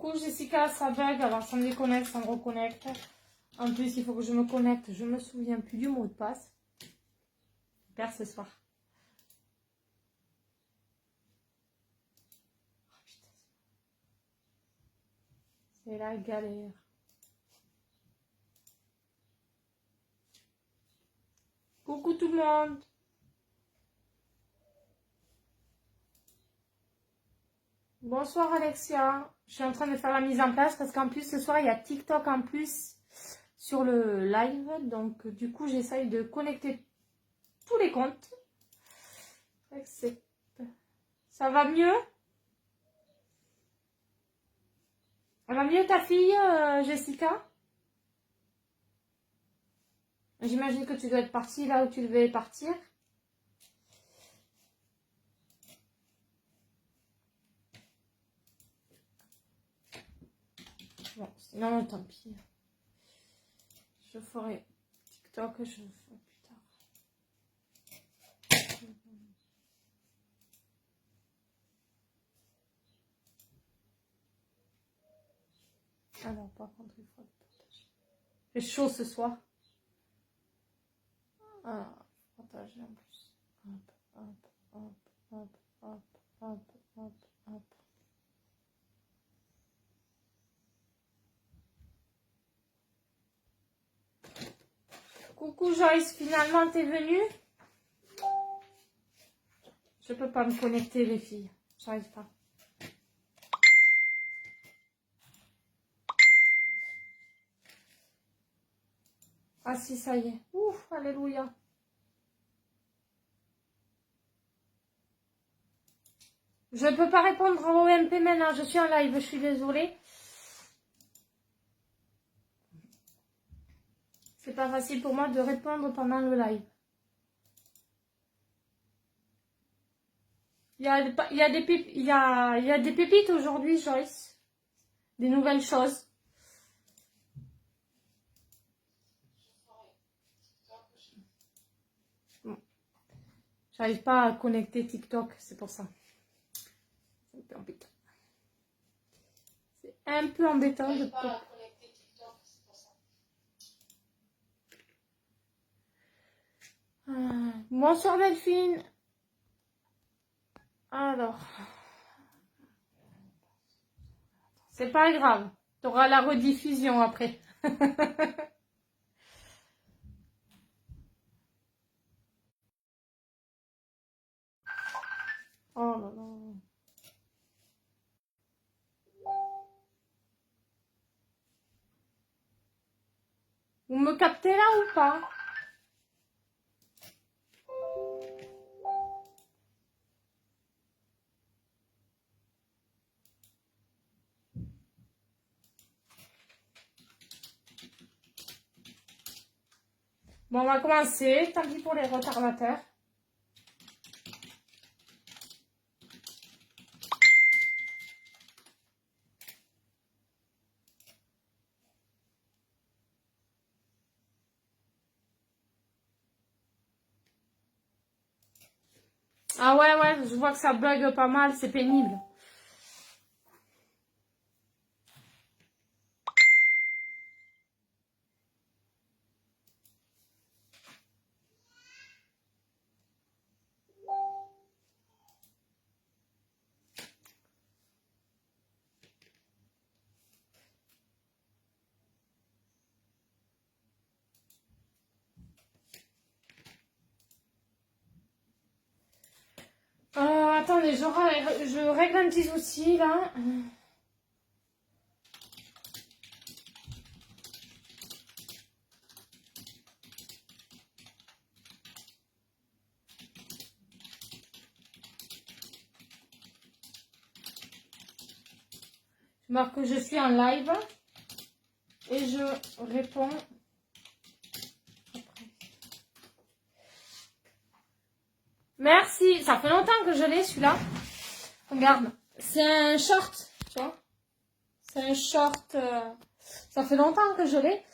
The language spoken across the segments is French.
Coucou Jessica, ça bug, alors ça me déconnecte, ça me reconnecte. En plus, il faut que je me connecte, je me souviens plus du mot de passe. Super ce soir. Oh, putain. C'est la galère. Coucou tout le monde. Bonsoir Alexia. Je suis en train de faire la mise en place parce qu'en plus ce soir il y a TikTok en plus sur le live. Donc du coup j'essaye de connecter tous les comptes. Ça va mieux? Ça va mieux ta fille Jessica? J'imagine que tu dois être partie là où tu devais partir. Bon, sinon tant pis. Je ferai TikTok, je ferai plus tard. Alors par contre il faut partager. Il fait chaud ce soir. Ah, partager en plus. Hop, hop, hop, hop, hop, hop, hop, hop. Coucou Joyce, finalement t'es venue? Je peux pas me connecter les filles, j'arrive pas. Ah si, ça y est. Ouf, alléluia. Je ne peux pas répondre au MP maintenant, je suis en live, je suis désolée. C'est pas facile pour moi de répondre pendant le live. Il y a des pépites aujourd'hui, Joyce. Des nouvelles choses. Bon. J'arrive pas à connecter TikTok, c'est pour ça. C'est un peu embêtant. C'est un peu embêtant de pas connecter TikTok, c'est pour ça. Bonsoir Delphine. Alors, c'est pas grave. Tu auras la rediffusion après. Oh là là. Vous me captez là ou pas? Bon, on va commencer. Tant pis pour les retardateurs. Ah ouais, je vois que ça bug pas mal, c'est pénible. Attendez, je règle un petit souci là. Je marque que je suis en live et je réponds après. Merci, ça fait longtemps que je l'ai celui-là. Regarde, c'est un short, tu vois. C'est un short, ça fait longtemps que je l'ai.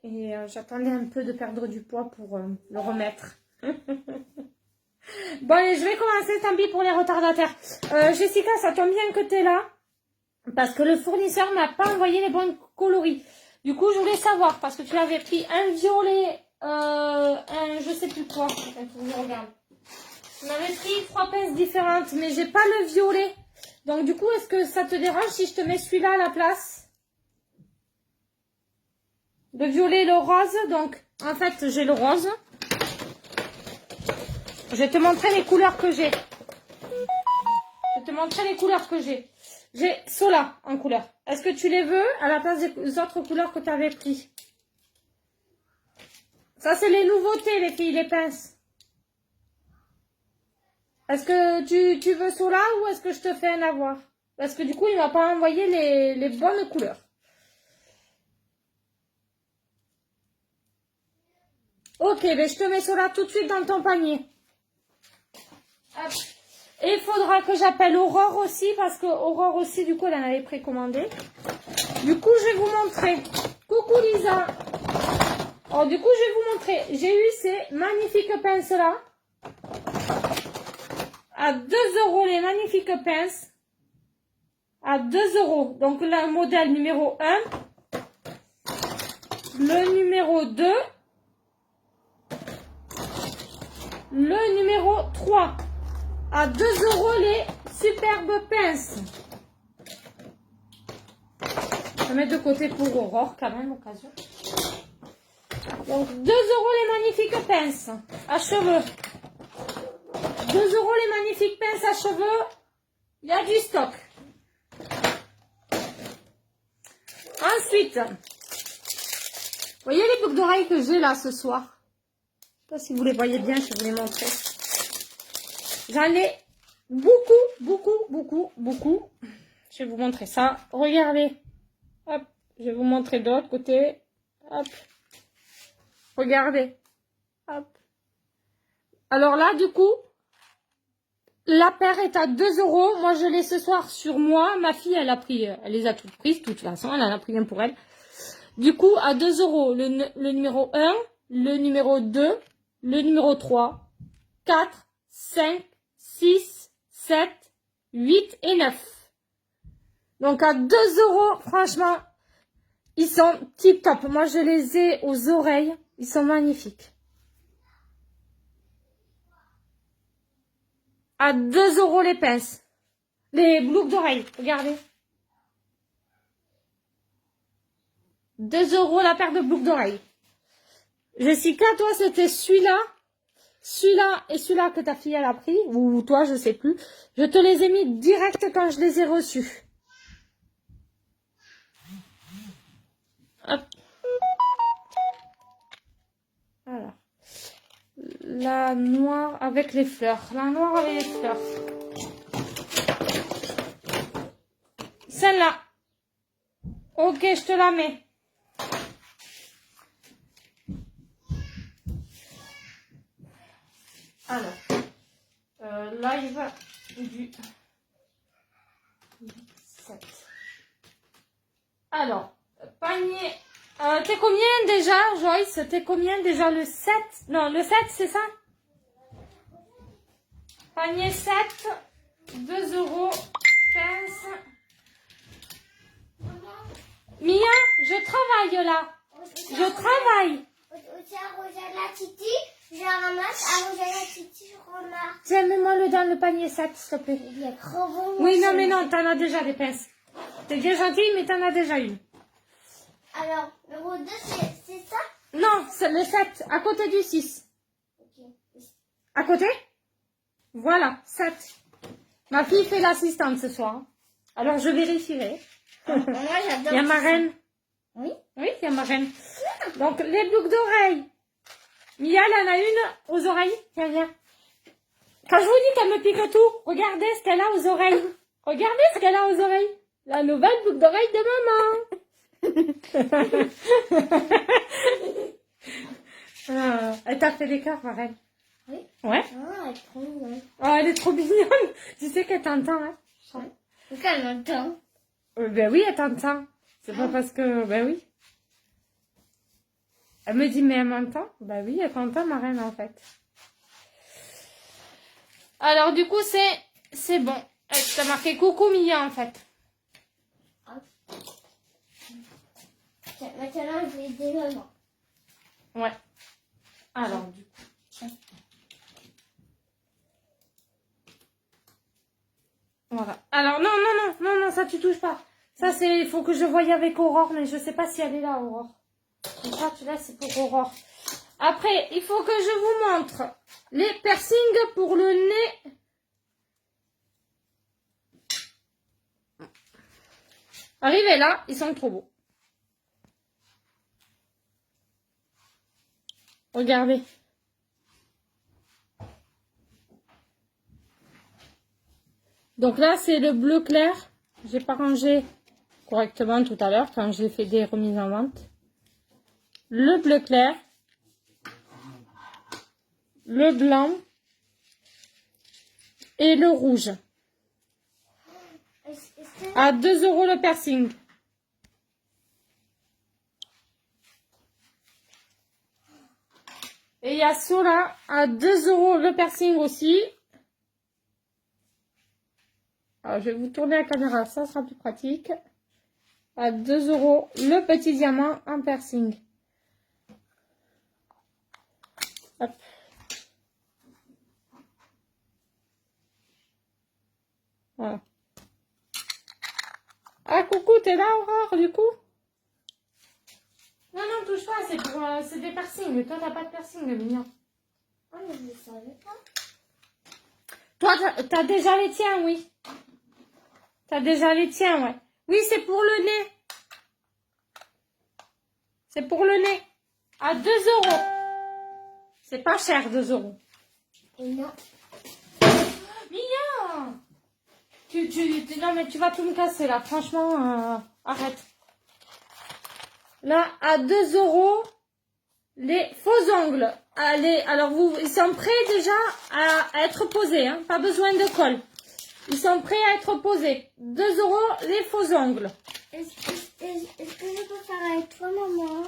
Et j'attendais un peu de perdre du poids pour le remettre. Bon allez, je vais commencer, tant pis pour les retardataires. Jessica, ça tombe bien que tu es là. Parce que le fournisseur m'a pas envoyé les bons coloris. Du coup, je voulais savoir, parce que tu avais pris un violet, un je sais plus quoi. Attends, faut que je regarde. Tu m'avais pris 3 pinces différentes, mais j'ai pas le violet. Donc du coup, est-ce que ça te dérange si je te mets celui-là à la place? Le violet et le rose. Donc, en fait, j'ai le rose. Je vais te montrer les couleurs que j'ai. Je vais te montrer les couleurs que j'ai. J'ai ceux-là en couleur. Est-ce que tu les veux à la place des autres couleurs que tu avais pris? Ça, c'est les nouveautés, les filles, les pinces. Est-ce que tu veux ceux-là ou est-ce que je te fais un avoir? Parce que du coup, il m'a pas envoyé les bonnes couleurs. Ok, ben je te mets cela tout de suite dans ton panier. Hop. Et il faudra que j'appelle Aurore aussi, parce que Aurore aussi, du coup, elle en avait précommandé. Du coup, je vais vous montrer. Coucou Lisa. Alors, du coup, je vais vous montrer. J'ai eu ces magnifiques pinces-là. À 2 € les magnifiques pinces. À 2 €. Donc, le modèle numéro 1. Le numéro 2. Le numéro 3. À 2 € les superbes pinces. Je vais mettre de côté pour Aurore quand même, occasion. Donc 2 € les magnifiques pinces à cheveux. 2 € les magnifiques pinces à cheveux. Il y a du stock. Ensuite, vous voyez les boucles d'oreilles que j'ai là ce soir? Je sais pas si vous les voyez bien, je vais vous les montrer. J'en ai beaucoup. Je vais vous montrer ça. Regardez. Hop, je vais vous montrer de l'autre côté. Hop. Regardez. Hop. Alors là, du coup, la paire est à 2 €. Moi, je l'ai ce soir sur moi. Ma fille, elle les a toutes prises. De toute façon, elle en a pris un pour elle. Du coup, à 2 €, le numéro 1, le numéro 2, le numéro 3, 4, 5, 6, 7, 8 et 9. Donc, à 2 €, franchement, ils sont tip top. Moi, je les ai aux oreilles. Ils sont magnifiques. À 2 € les pinces. Les boucles d'oreilles, regardez. 2 € la paire de boucles d'oreilles. Jessica, toi, c'était celui-là. Celui-là et celui-là que ta fille elle a pris. Ou toi, je sais plus. Je te les ai mis direct quand je les ai reçus. Hop. Voilà. La noire avec les fleurs. La noire avec les fleurs. Celle-là. Ok, je te la mets. Alors. Live du 7. Alors. Panier. T'es combien déjà, Joyce? T'es combien déjà le 7? Non, le 7, c'est ça? Panier 7. 2 €. Pince. Mia, je travaille là. Je travaille. Je ramasse, arroser la titi, je ramasse. Tiens, mets-moi le dans le panier 7, s'il te plaît. Il est trop bon. Oui, non, mais non, t'en as déjà des pinces. T'es bien gentille, mais t'en as déjà une. Alors, numéro 2, c'est ça? Non, c'est le 7, à côté du 6. Ok. À côté? Voilà, 7. Ma fille fait l'assistante ce soir. Alors, je vérifierai. Moi, j'adore. Il y a ma reine. Oui. Oui, il y a ma reine. Donc, les boucles d'oreilles. Mia, elle en a une aux oreilles. Viens, viens. Quand je vous dis qu'elle me pique tout, regardez ce qu'elle a aux oreilles. Regardez ce qu'elle a aux oreilles. La nouvelle boucle d'oreille de maman. Elle t'a fait des cœurs, ma reine. Oui. Ouais. Ah, elle est trop mignonne. Oh, elle est trop mignonne. Tu sais qu'elle t'entend, hein. Pourquoi elle m'entend? Ben oui, elle t'entend. C'est pas parce que... Ben oui. Elle me dit, mais elle m'entend? Ben oui, elle t'entend, ma reine, en fait. Alors, du coup, c'est bon. T'as marqué coucou Mia, en fait. Maintenant, je vais aider maman. Ouais. Alors, du coup, tiens. Voilà. Alors, non, ça tu touches pas. Ça, c'est, il faut que je voie avec Aurore, mais je sais pas si elle est là, Aurore. Donc ça, tu là, c'est pour Aurore. Après, il faut que je vous montre les piercings pour le nez. Arrivez là, ils sont trop beaux. Regardez. Donc là, c'est le bleu clair. J'ai pas rangé correctement tout à l'heure quand j'ai fait des remises en vente. Le bleu clair. Le blanc. Et le rouge. À 2 € le piercing. Et il y a ceux-là à 2 € le piercing aussi. Alors, je vais vous tourner la caméra, ça sera plus pratique. À 2 € le petit diamant en piercing. Hop. Voilà. Ah, coucou, t'es là, Aurore, du coup? Non, touche pas, c'est des piercings. Mais toi, t'as pas de piercing, le mignon. Ah, mais je ne savais pas. Toi, t'as déjà les tiens, oui. T'as déjà les tiens, ouais. Oui, c'est pour le nez. C'est pour le nez. À 2 €. C'est pas cher, 2 €. Et non. Mignon! Non, mais tu vas tout me casser, là. Franchement, arrête. Là, à 2 € les faux ongles. Allez, alors, ils sont prêts déjà à être posés. Hein. Pas besoin de colle. Ils sont prêts à être posés. 2 € les faux ongles. Est-ce que je peux faire avec toi, maman?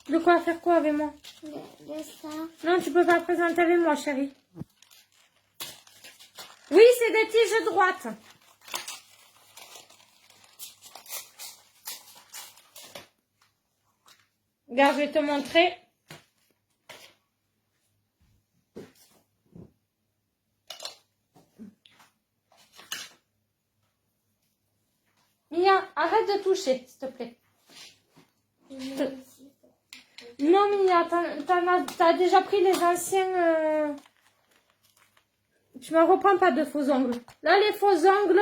De quoi faire quoi avec moi? De ça. Non, tu peux pas présenter avec moi, chérie. Oui, c'est des tiges droites. Regarde, je vais te montrer. Mia, arrête de toucher, s'il te plaît. Non, Mia, t'as déjà pris les anciens... Tu me reprends pas de faux ongles. Là, les faux ongles,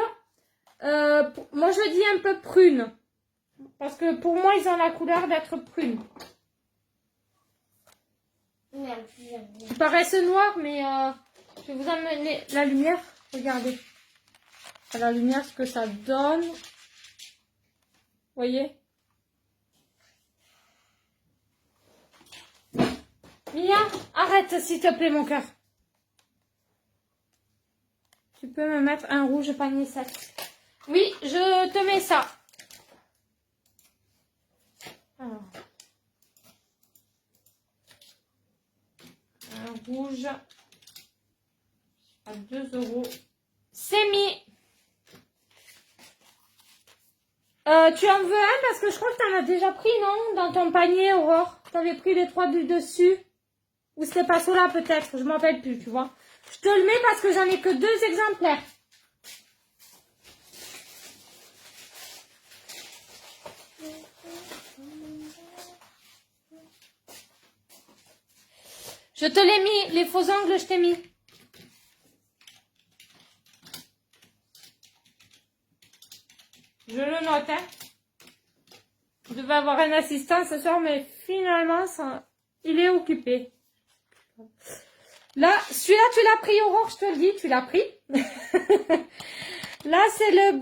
moi, je dis un peu prune. Parce que pour moi, ils ont la couleur d'être prune. Merde, Ils paraissent noirs, mais je vais vous amener la lumière. Regardez. À la lumière, ce que ça donne. Vous voyez? Mia, arrête, s'il te plaît, mon cœur. Tu peux me mettre un rouge panier sec. Oui, je te mets ça. Alors. Un rouge à 2 €. C'est mis. Tu en veux un parce que je crois que tu en as déjà pris, non? Dans ton panier, Aurore. Tu avais pris les 3 du dessus. Ou c'était pas ceux-là peut-être, je m'en rappelle plus, tu vois. Je te le mets parce que j'en ai que 2 exemplaires. Je te l'ai mis, les faux ongles, je t'ai mis. Je le note, hein. Je devais avoir un assistant ce soir, mais finalement, il est occupé. Là, celui-là, tu l'as pris, Aurore, je te le dis, tu l'as pris. Là, c'est le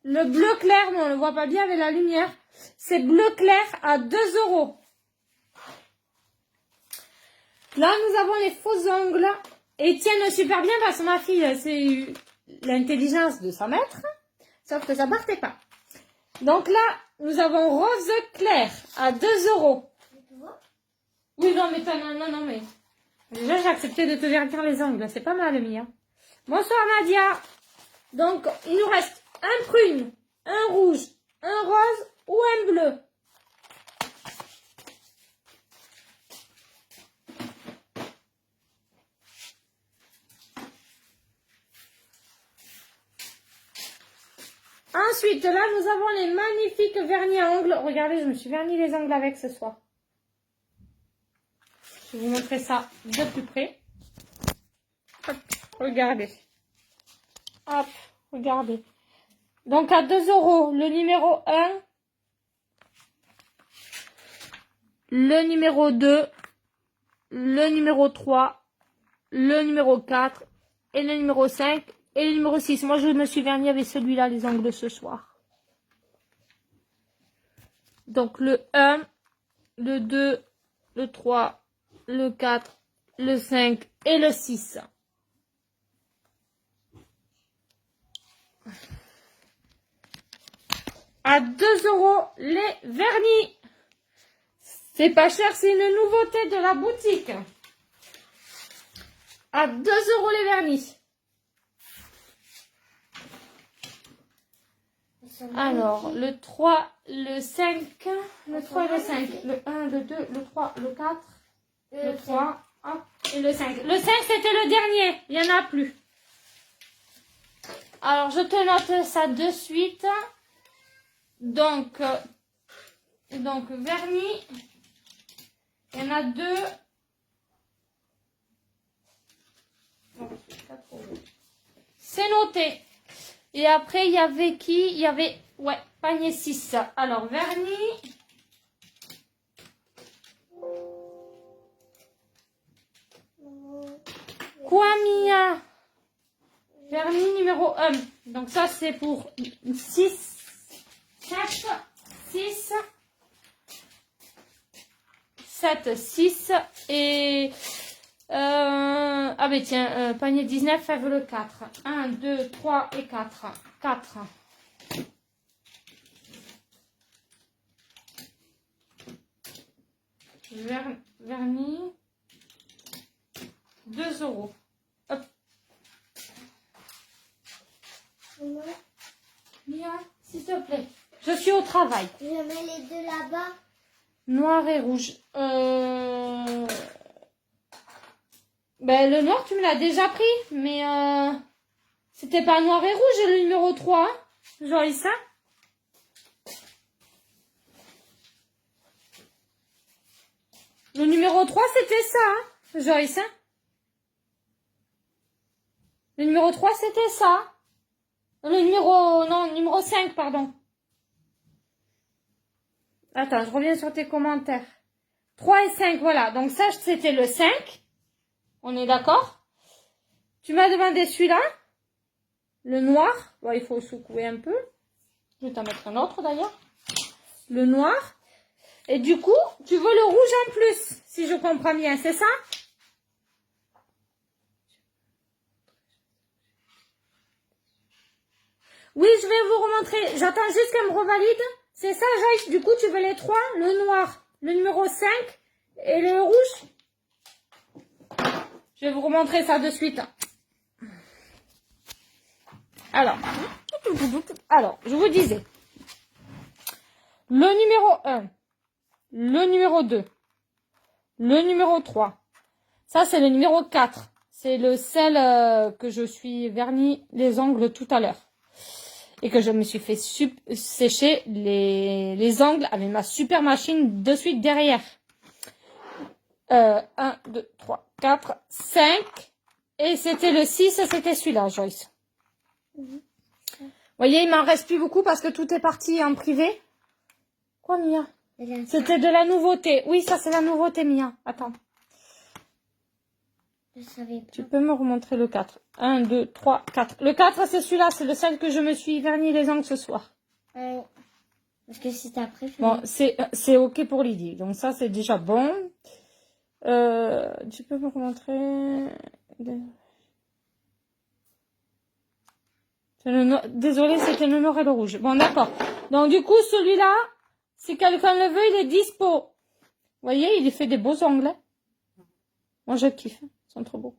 bleu clair, mais on le voit pas bien avec la lumière. C'est bleu clair à 2 €. Là, nous avons les faux ongles. Et ils tiennent super bien parce que ma fille, c'est l'intelligence de sa maître. Sauf que ça partait pas. Donc là, nous avons rose clair à 2 €. Oui, non, mais non, mais... Déjà, j'ai accepté de te verdir les ongles. C'est pas mal, Mia. Bonsoir, Nadia. Donc, il nous reste un prune, un rouge, un rose ou un bleu. Ensuite, là, nous avons les magnifiques vernis à ongles. Regardez, je me suis verni les ongles avec ce soir. Je vais vous montrer ça de plus près. Hop, regardez. Hop, regardez. Donc, à 2 €, le numéro 1, le numéro 2, le numéro 3, le numéro 4 et le numéro 5 et le numéro 6. Moi, je me suis verni avec celui-là, les ongles ce soir. Donc, le 1, le 2, le 3, le 4, le 5 et le 6. À 2 € les vernis. C'est pas cher, c'est une nouveauté de la boutique. À 2 € les vernis. Alors, le 3, le 5, le 3 et le 5. Le 1, le 2, le 3, le 4, le 3, hop, et le 5. Le 5, c'était le dernier. Il n'y en a plus. Alors, je te note ça de suite. Donc vernis. Il y en a 2. C'est noté. Et après, il y avait qui? Il y avait, ouais, panier 6. Alors, vernis. Quoi, Mia? Vernis numéro 1. Donc, ça, c'est pour 6, 7, 6, 7, 6 et... ah ben tiens, panier 19, elle veut le 4. 1, 2, 3 et 4. 4. Vernis. 2 €. Hop. Mia, s'il te plaît. Je suis au travail. Je mets les deux là-bas. Noir et rouge. Ben, le noir, tu me l'as déjà pris, mais c'était pas noir et rouge, le numéro 3. Joyce, hein? Le numéro 3, c'était ça, hein, Joyce, hein? Le numéro 3, c'était ça. Numéro 5, pardon. Attends, je reviens sur tes commentaires. 3 et 5, voilà. Donc ça, c'était le 5. On est d'accord? Tu m'as demandé celui-là. Le noir. Bon, il faut secouer un peu. Je vais t'en mettre un autre d'ailleurs. Le noir. Et du coup, tu veux le rouge en plus, si je comprends bien, c'est ça? Oui, je vais vous remontrer. J'attends juste qu'elle me revalide. C'est ça, Joyce. Du coup, tu veux les 3, le noir, le numéro 5 et le rouge. Je vais vous remontrer ça de suite. Alors, je vous disais. Le numéro 1, le numéro 2, le numéro 3. Ça, c'est le numéro 4. C'est le sel que je suis verni les ongles tout à l'heure. Et que je me suis fait sécher les ongles avec ma super machine de suite derrière. 1, 2, 3, 4, 5. Et c'était le 6, c'était celui-là, Joyce. Vous voyez, il m'en reste plus beaucoup parce que tout est parti en privé. Quoi, Mia? C'était de la nouveauté. Oui, ça, c'est la nouveauté, Mia. Attends. Je savais pas. Tu peux me remontrer le 4. 1, 2, 3, 4. Le 4, c'est celui-là. C'est le seul que je me suis verni les ongles ce soir. Parce que c'est ta préférée. Bon, c'est OK pour Lydie. Donc ça, c'est déjà bon. Tu peux me remontrer... Désolée, c'était le noir et le rouge. Bon, d'accord. Donc, du coup, celui-là, si quelqu'un le veut, il est dispo. Vous voyez, il fait des beaux ongles. Hein. Moi, je kiffe. Ils sont trop beaux.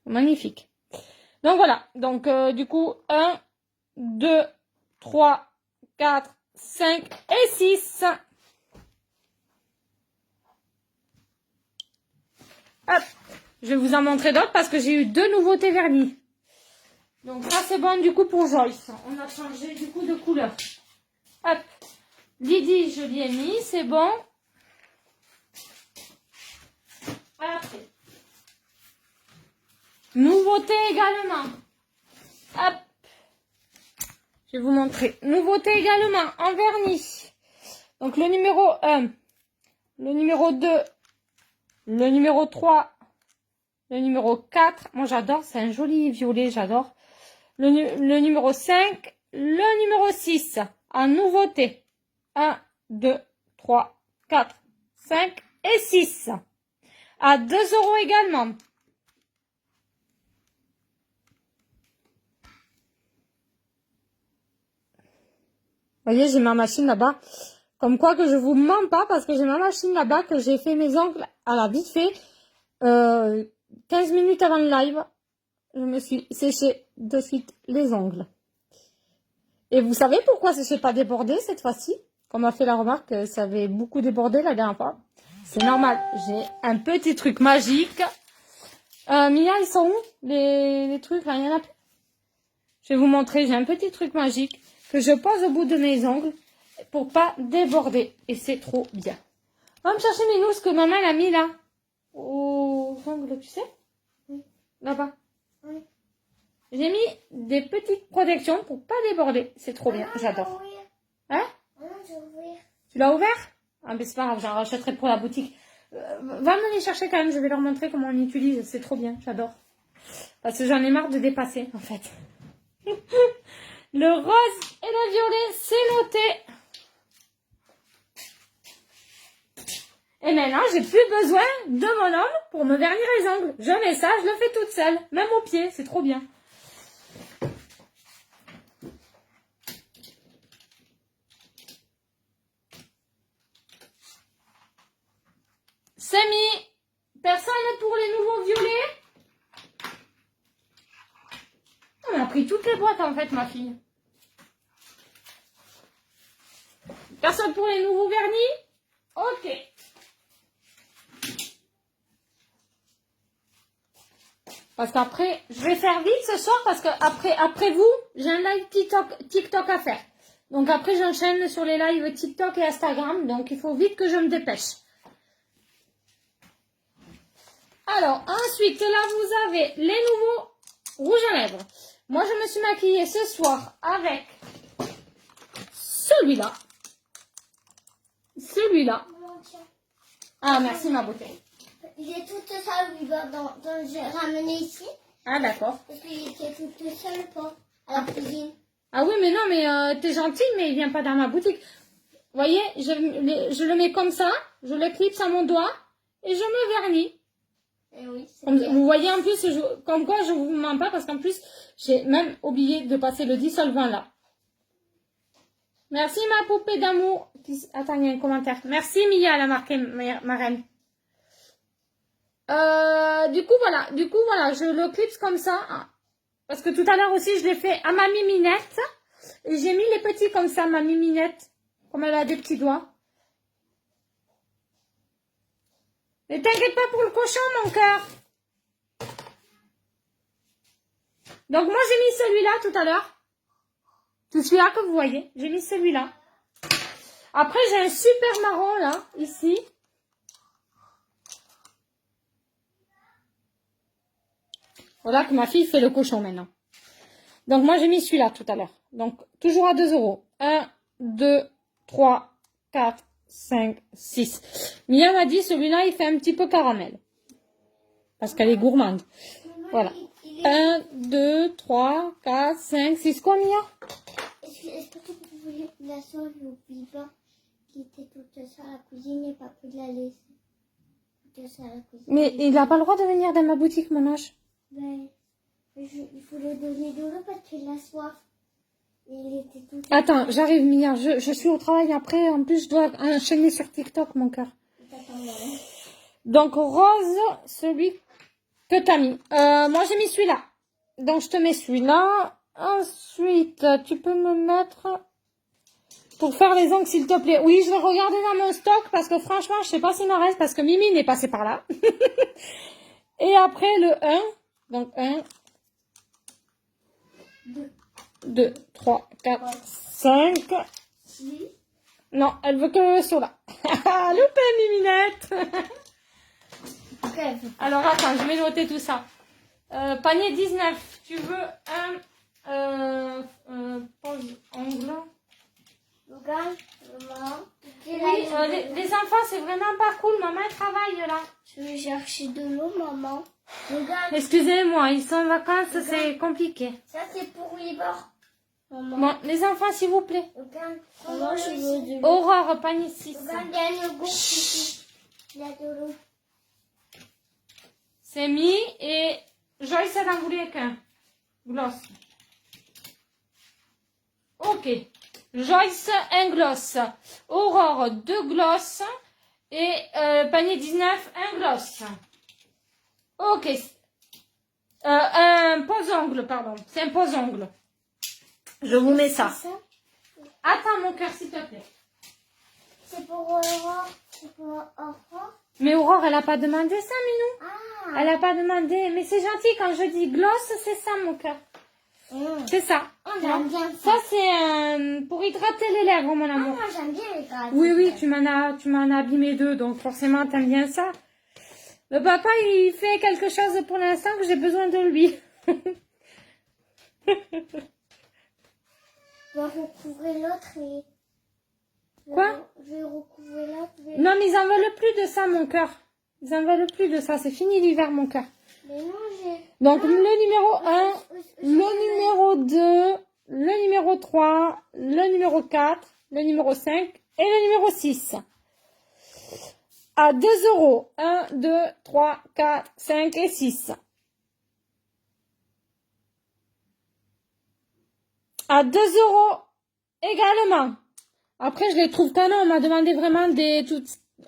Magnifique. Donc, voilà. Donc, du coup, 1, 2, 3, 4, 5 et 6. Hop. Je vais vous en montrer d'autres parce que j'ai eu 2 nouveautés vernis. Donc ça c'est bon du coup pour Joyce. On a changé du coup de couleur. Hop. Lydie, je l'y ai mis, c'est bon. Après. Nouveauté également. Hop. Je vais vous montrer. Nouveauté également en vernis. Donc le numéro 1, le numéro 2, le numéro 3, le numéro 4. Moi j'adore, c'est un joli violet, j'adore. Le numéro 5, le numéro 6. En nouveauté. 1, 2, 3, 4, 5 et 6. À 2 € également. Vous voyez, j'ai ma machine là-bas. Comme quoi que je vous mens pas parce que j'ai ma machine là-bas que j'ai fait mes ongles à la vite fait. 15 minutes avant le live, je me suis séché de suite les ongles. Et vous savez pourquoi je ne suis pas débordé cette fois-ci? On m'a fait la remarque, ça avait beaucoup débordé la dernière fois. C'est normal, j'ai un petit truc magique. Mia, ils sont où les trucs? Là, il y en a plus. Je vais vous montrer, j'ai un petit truc magique que je pose au bout de mes ongles pour pas déborder. Et c'est trop bien. On va me chercher mes nousses que maman elle a mis là. Aux ongles, tu sais? Oui. Là-bas. Oui. J'ai mis des petites protections pour pas déborder. C'est trop bien, j'adore. Hein? Tu l'as ouvert? Ah mais c'est pas grave, j'en rachèterai pour la boutique. Va me les chercher quand même, je vais leur montrer comment on utilise. C'est trop bien, j'adore. Parce que j'en ai marre de dépasser en fait. Le rose et le violet, c'est noté. Et maintenant, j'ai plus besoin de mon homme pour me vernir les ongles. Je mets ça, je le fais toute seule. Même au pied, c'est trop bien. C'est mis. Personne pour les nouveaux violets? On a pris toutes les boîtes en fait, ma fille. Personne pour les nouveaux vernis? Ok. Parce qu'après, je vais faire vite ce soir parce que après vous, j'ai un live TikTok à faire. Donc après, j'enchaîne sur les lives TikTok et Instagram. Donc il faut vite que je me dépêche. Alors, ensuite, là, vous avez les nouveaux rouges à lèvres. Moi, je me suis maquillée ce soir avec celui-là. Celui-là. Ah, merci, ma beauté. Il est tout seul, donc j'ai ramené ici. Ah, d'accord. Parce qu'il était tout seul, pas à la cuisine. Ah oui, mais non, mais t'es gentil, mais il vient pas dans ma boutique. Vous voyez, je le mets comme ça, je le clipse à mon doigt et je me vernis. Et oui, Vous voyez en plus, comme quoi je vous mens pas parce qu'en plus, j'ai même oublié de passer le dissolvant là. Merci ma poupée d'amour. Attends, il y a un commentaire. Merci Mia, elle a marqué ma reine. Du coup, voilà, je le clipse comme ça. Parce que tout à l'heure aussi, je l'ai fait à ma miminette. Et j'ai mis les petits comme ça, ma miminette. Comme elle a des petits doigts. Ne t'inquiète pas pour le cochon, mon cœur. Donc, moi, j'ai mis celui-là tout à l'heure. C'est celui-là que vous voyez. J'ai mis celui-là. Après, j'ai un super marron, là, ici. Voilà que ma fille fait le cochon maintenant. Donc, moi, j'ai mis celui-là tout à l'heure. Donc, toujours à 2 €. 1, 2, 3, 4, 5, 6. Mia m'a dit, celui-là, il fait un petit peu caramel. Parce qu'elle est gourmande. Voilà. 1, 2, 3, 4, 5, 6. Quoi, Mia? Est-ce que vous voulez que la soeur n'oublie pas qu'il était toute seule à la cuisine et pas pu la laisser toute seule à la cuisine? Mais il n'a pas le droit de venir dans ma boutique, mon ange. Ben, il faut lui donner de l'eau parce qu'il a soif. Et il était tout seul. Attends, j'arrive, Mia. Je suis au travail après. En plus, je dois enchaîner sur TikTok, mon cœur. Donc, rose, celui que tu as mis. Moi, j'ai mis celui-là. Donc, je te mets celui-là. Ensuite, tu peux me mettre... Pour faire les ongles, s'il te plaît. Oui, je vais regarder dans mon stock parce que franchement, je sais pas s'il m'en reste parce que Mimi n'est passée par là. Et après, le 1. Donc, 1. 2, 2, 3, 4, 5. 6. Non, elle veut que ceux-là. Loupé, Miminette. Ok, Alors, attends, je vais noter tout ça. Panier 19. Tu veux pose ongle. Regarde, maman. Oui, les enfants, c'est vraiment pas cool. Maman, elle travaille là. Je vais chercher de l'eau, maman. Regarde, Excusez-moi, ils sont en vacances, c'est compliqué. ça c'est pour Libor. Maman. Bon, les enfants, s'il vous plaît. Regarde, maman, je veux de l'eau. Aurore, panier 6. Regarde, il y a un yogourt ici. Il y a de l'eau. C'est mis et Joyce, elle en voulait qu'un. Gloss. Ok. Joyce, un gloss. Aurore, 2 gloss. Et panier 19, un gloss. Ok. Un pose-ongle, pardon. C'est un pose-ongle. Je vous mets ça. C'est ça? Attends, mon cœur, s'il te plaît. C'est pour Aurore. C'est pour Aurore. Mais Aurore, elle n'a pas demandé ça, Minou. Ah. Elle n'a pas demandé. Mais c'est gentil, quand je dis gloss, c'est ça, mon cœur. C'est ça. On aime bien ça. Ça, c'est pour hydrater les lèvres, mon Ah, amour. moi j'aime bien les gars. Oui, oui, tu m'en as abîmé 2, donc forcément, t'aimes bien ça. Le papa, il fait quelque chose pour l'instant que j'ai besoin de lui. Je vais recouvrir l'autre et... Quoi? Je vais recouvrir l'autre. Non, mais ils en veulent plus de ça, mon cœur. Ils en veulent plus de ça. C'est fini l'hiver, mon cœur. Mais non, j'ai... Donc, le numéro 1, le numéro 2, le numéro 3, le numéro 4, le numéro 5 et le numéro 6. À 2 euros. 1, 2, 3, 4, 5 et 6. À 2 euros également. Après, je les trouve tellement. On m'a demandé vraiment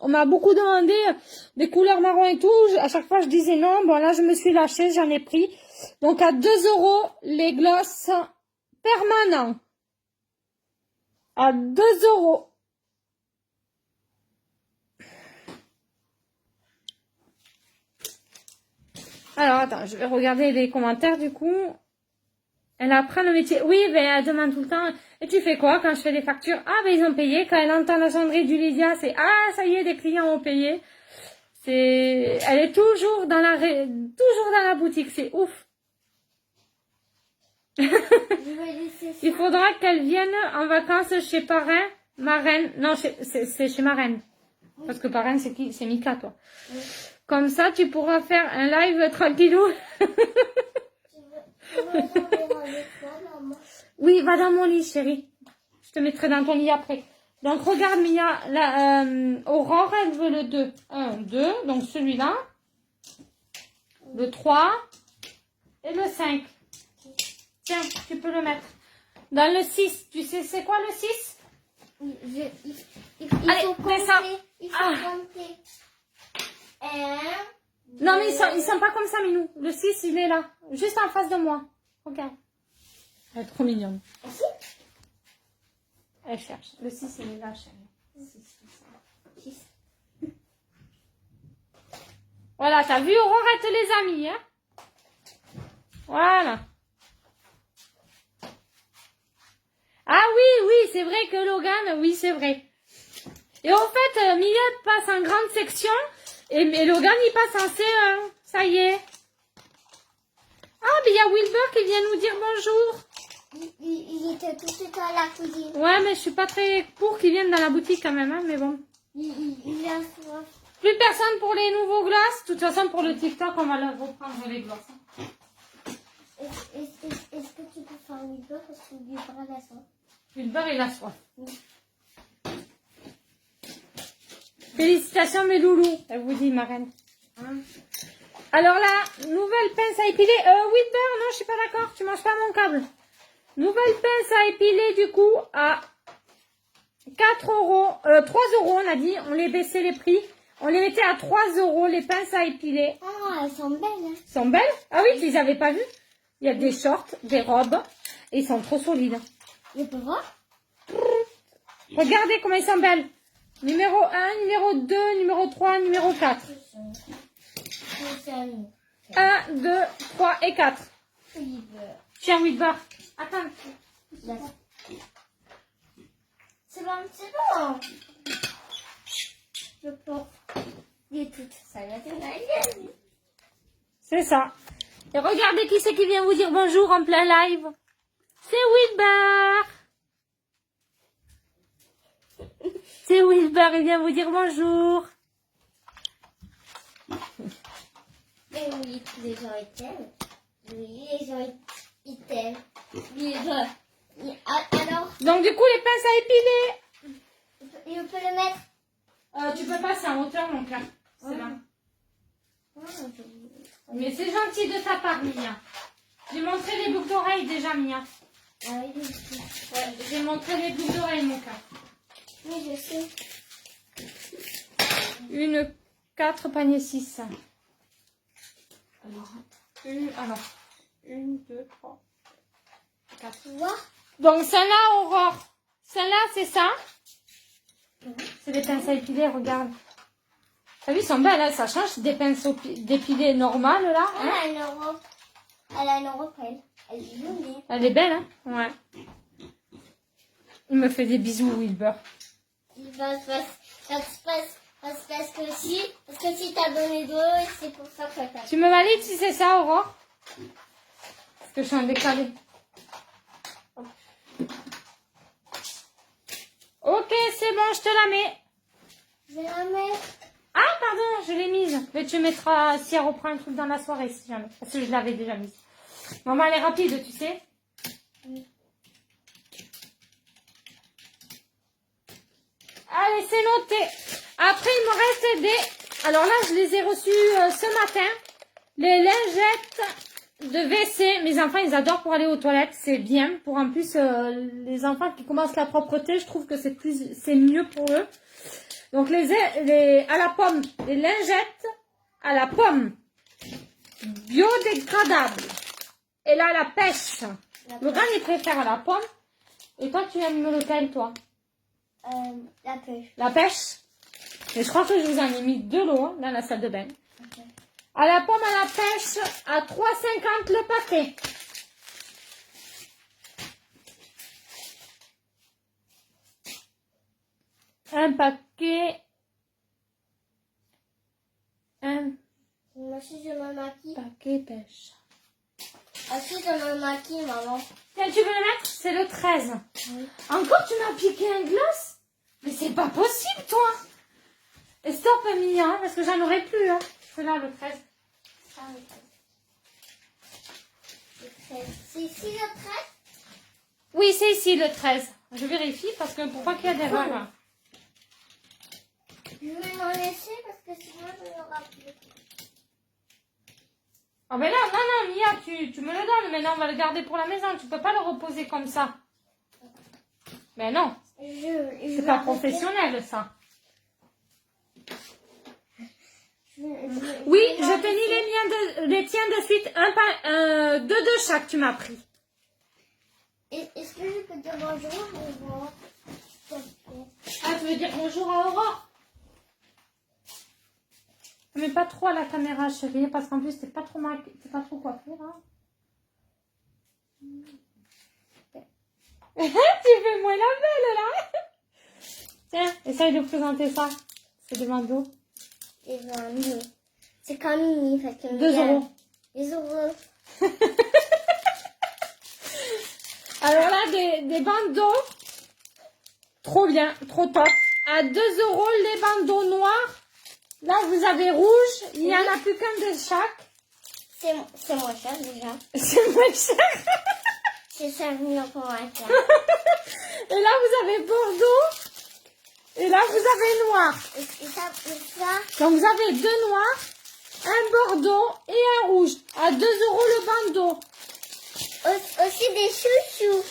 on m'a beaucoup demandé des couleurs marron et tout. À chaque fois, je disais non. Bon, là, je me suis lâchée. J'en ai pris. Donc, à 2 euros, les glosses permanents. À 2 euros. Alors, attends, je vais regarder les commentaires du coup. Elle apprend le métier. Oui, ben, elle demande tout le temps. Et tu fais quoi quand je fais des factures? Ah, ben, ils ont payé. Quand elle entend la sonnerie du Lydia, c'est ah, ça y est, des clients ont payé. Elle est toujours dans la boutique. C'est ouf. Je vais laisser ça. Il faudra qu'elle vienne en vacances chez Marraine. Non, c'est chez Marraine. Parce que Marraine, c'est qui? C'est Mika, toi. Oui. Comme ça, tu pourras faire un live tranquillou. Tu veux dormir avec toi, maman? Oui, va dans mon lit, chérie. Je te mettrai dans ton lit après. Donc, regarde, Mia, Aurore, elle veut le 2. 1, 2, donc celui-là. Le 3 et le 5. Tiens, tu peux le mettre. Dans le 6, tu sais c'est quoi le 6? Oui, il Allez, faut descends. compter. Il faut Ah. compter. 1, Non, mais ils sont pas comme ça, Minou. Le 6, il est là. Juste en face de moi. Regarde. Elle est trop mignonne. Ici? Elle cherche. Le 6, il est là, chérie. 6. Voilà, t'as vu, Aurore, elle te les a mis, hein? Voilà. Ah oui, oui, c'est vrai que Logan, oui, c'est vrai. Et en fait, Millet passe en grande section et Logan, il passe en C1. Ça y est. Ah, mais il y a Wilbur qui vient nous dire bonjour. Il était tout de suite à la cuisine. Ouais, mais je suis pas très pour qu'il vienne dans la boutique quand même, hein, mais bon. Il a soif. Plus personne pour les nouveaux glaces. De toute façon, pour le TikTok, on va leur reprendre les glaces. Est-ce que tu peux faire un beurre parce qu'il lui prend la soif? Wilbur, il a soif. Oui. Félicitations, mes loulous, elle vous dit, ma reine. Hein? Alors là, nouvelle pince à épiler. Wilbur, non, je suis pas d'accord, tu manges pas mon câble. Nouvelle pince à épiler, du coup, à 4 euros, 3 euros, on a dit, on les baissait les prix. On les mettait à 3 euros, les pinces à épiler. Ah, elles sont belles, hein? Elles sont belles? Ah oui, tu les avais pas vues? Il y a des shorts, des robes, et ils sont trop solides. Je peux voir? Regardez comment ils sont belles. Numéro 1, numéro 2, numéro 3, numéro 4. 1, 2, 3 et 4. Tiens, Wilbur. Attends. C'est bon, c'est bon. Je pense. Il est tout ça. C'est ça. Et regardez qui c'est qui vient vous dire bonjour en plein live. C'est Wilbur. C'est Wilbur, il vient vous dire bonjour. Et oui, les gens ils t'aiment. Oui, les gens ils t'aiment. Oui, alors, Donc du coup, les pinces à épiler. je peux le mettre. Tu peux passer en hauteur, mon cœur. C'est là. Mais c'est gentil de ta part, Mia. J'ai montré les boucles d'oreilles déjà, Mia. Ah oui, Ouais, j'ai montré les boucles d'oreilles, mon cœur. oui, je sais. Une 4 panier 6. Alors, 1, 2, 3, 4. Tu vois? Donc, celle-là, Aurore. Celle-là, c'est ça. C'est des pinces à épiler, regarde. T'as vu, elles sont belles, hein, ça change des pinces d'épiler normales, là. Elle Hein. a un euro. Elle a un euro, elle. Elle est jolie. Elle est belle, hein. Ouais. Il me fait des bisous, Wilbur. Il va se passer. Parce que si t'as donné d'eau, c'est pour ça que t'as. Tu me valides si c'est ça, Aurore? Parce que je suis en décalé. Ok, c'est bon, je te la mets. Je vais la mettre. Ah, pardon, je l'ai mise. Mais tu mettras si elle reprend un truc dans la soirée, si jamais. Parce que je l'avais déjà mise. Maman, elle est rapide, tu sais. Oui. Allez, c'est noté. Après, il me reste des... Alors là, je les ai reçus ce matin. Les lingettes de WC. Mes enfants, ils adorent pour aller aux toilettes. C'est bien. Pour en plus, les enfants qui commencent la propreté, je trouve que c'est mieux pour eux. Donc, à la pomme, les lingettes à la pomme. Biodégradable. Et là, la pêche. Le grand, il préfère à la pomme. Et toi, tu aimes lequel, toi? La pêche. La pêche. Et je crois que je vous en ai mis 2 lots hein, dans la salle de bain. Okay. À la pomme, à la pêche, à 3,50 le paquet. Un paquet. Un Moi aussi, je me maquille. paquet pêche. Aussi, je me maquille, maman. Tiens, tu veux le mettre? C'est le 13. Oui. Encore, tu m'as piqué un gloss? Mais c'est pas possible, toi. Et stop, Mia, hein, parce que j'en aurais plus. Hein. C'est là, le 13. Ah, oui. Le 13. C'est ici le 13? Oui, c'est ici, le 13. Je vérifie, parce que pour pas qu'il y ait d'erreur. Je vais m'en laisser parce que sinon, je n'aurai plus. Ah ben là, non, Mia, tu me le donnes. Maintenant, on va le garder pour la maison. Tu peux pas le reposer comme ça. Mais non, c'est pas professionnel, ça. Oui, je t'ai mis les tiens de suite. Deux de chaque, tu m'as pris. Est-ce que je peux dire bonjour ou voir? Ah, tu veux dire bonjour à Aurore? Mais pas trop à la caméra, chérie, parce qu'en plus, t'es pas trop coiffée, là. Tu fais moins la belle, là. Tiens, essaye de présenter ça. C'est des bandeaux. Des bandeaux. C'est comme Mimi, fait que 2 euros. 2 euros. Alors là, des bandeaux. Trop bien, trop top. À 2 euros, les bandeaux noirs. Là, vous avez rouge. Il n'y en a plus qu'un de chaque. C'est moins cher déjà. C'est moins cher. C'est 5 millions pour moins cher. Et là, vous avez bordeaux. Et là, vous avez noir. Et ça, Donc, vous avez 2 noirs, un bordeaux et un rouge. À 2 euros le bandeau. aussi des chouchous.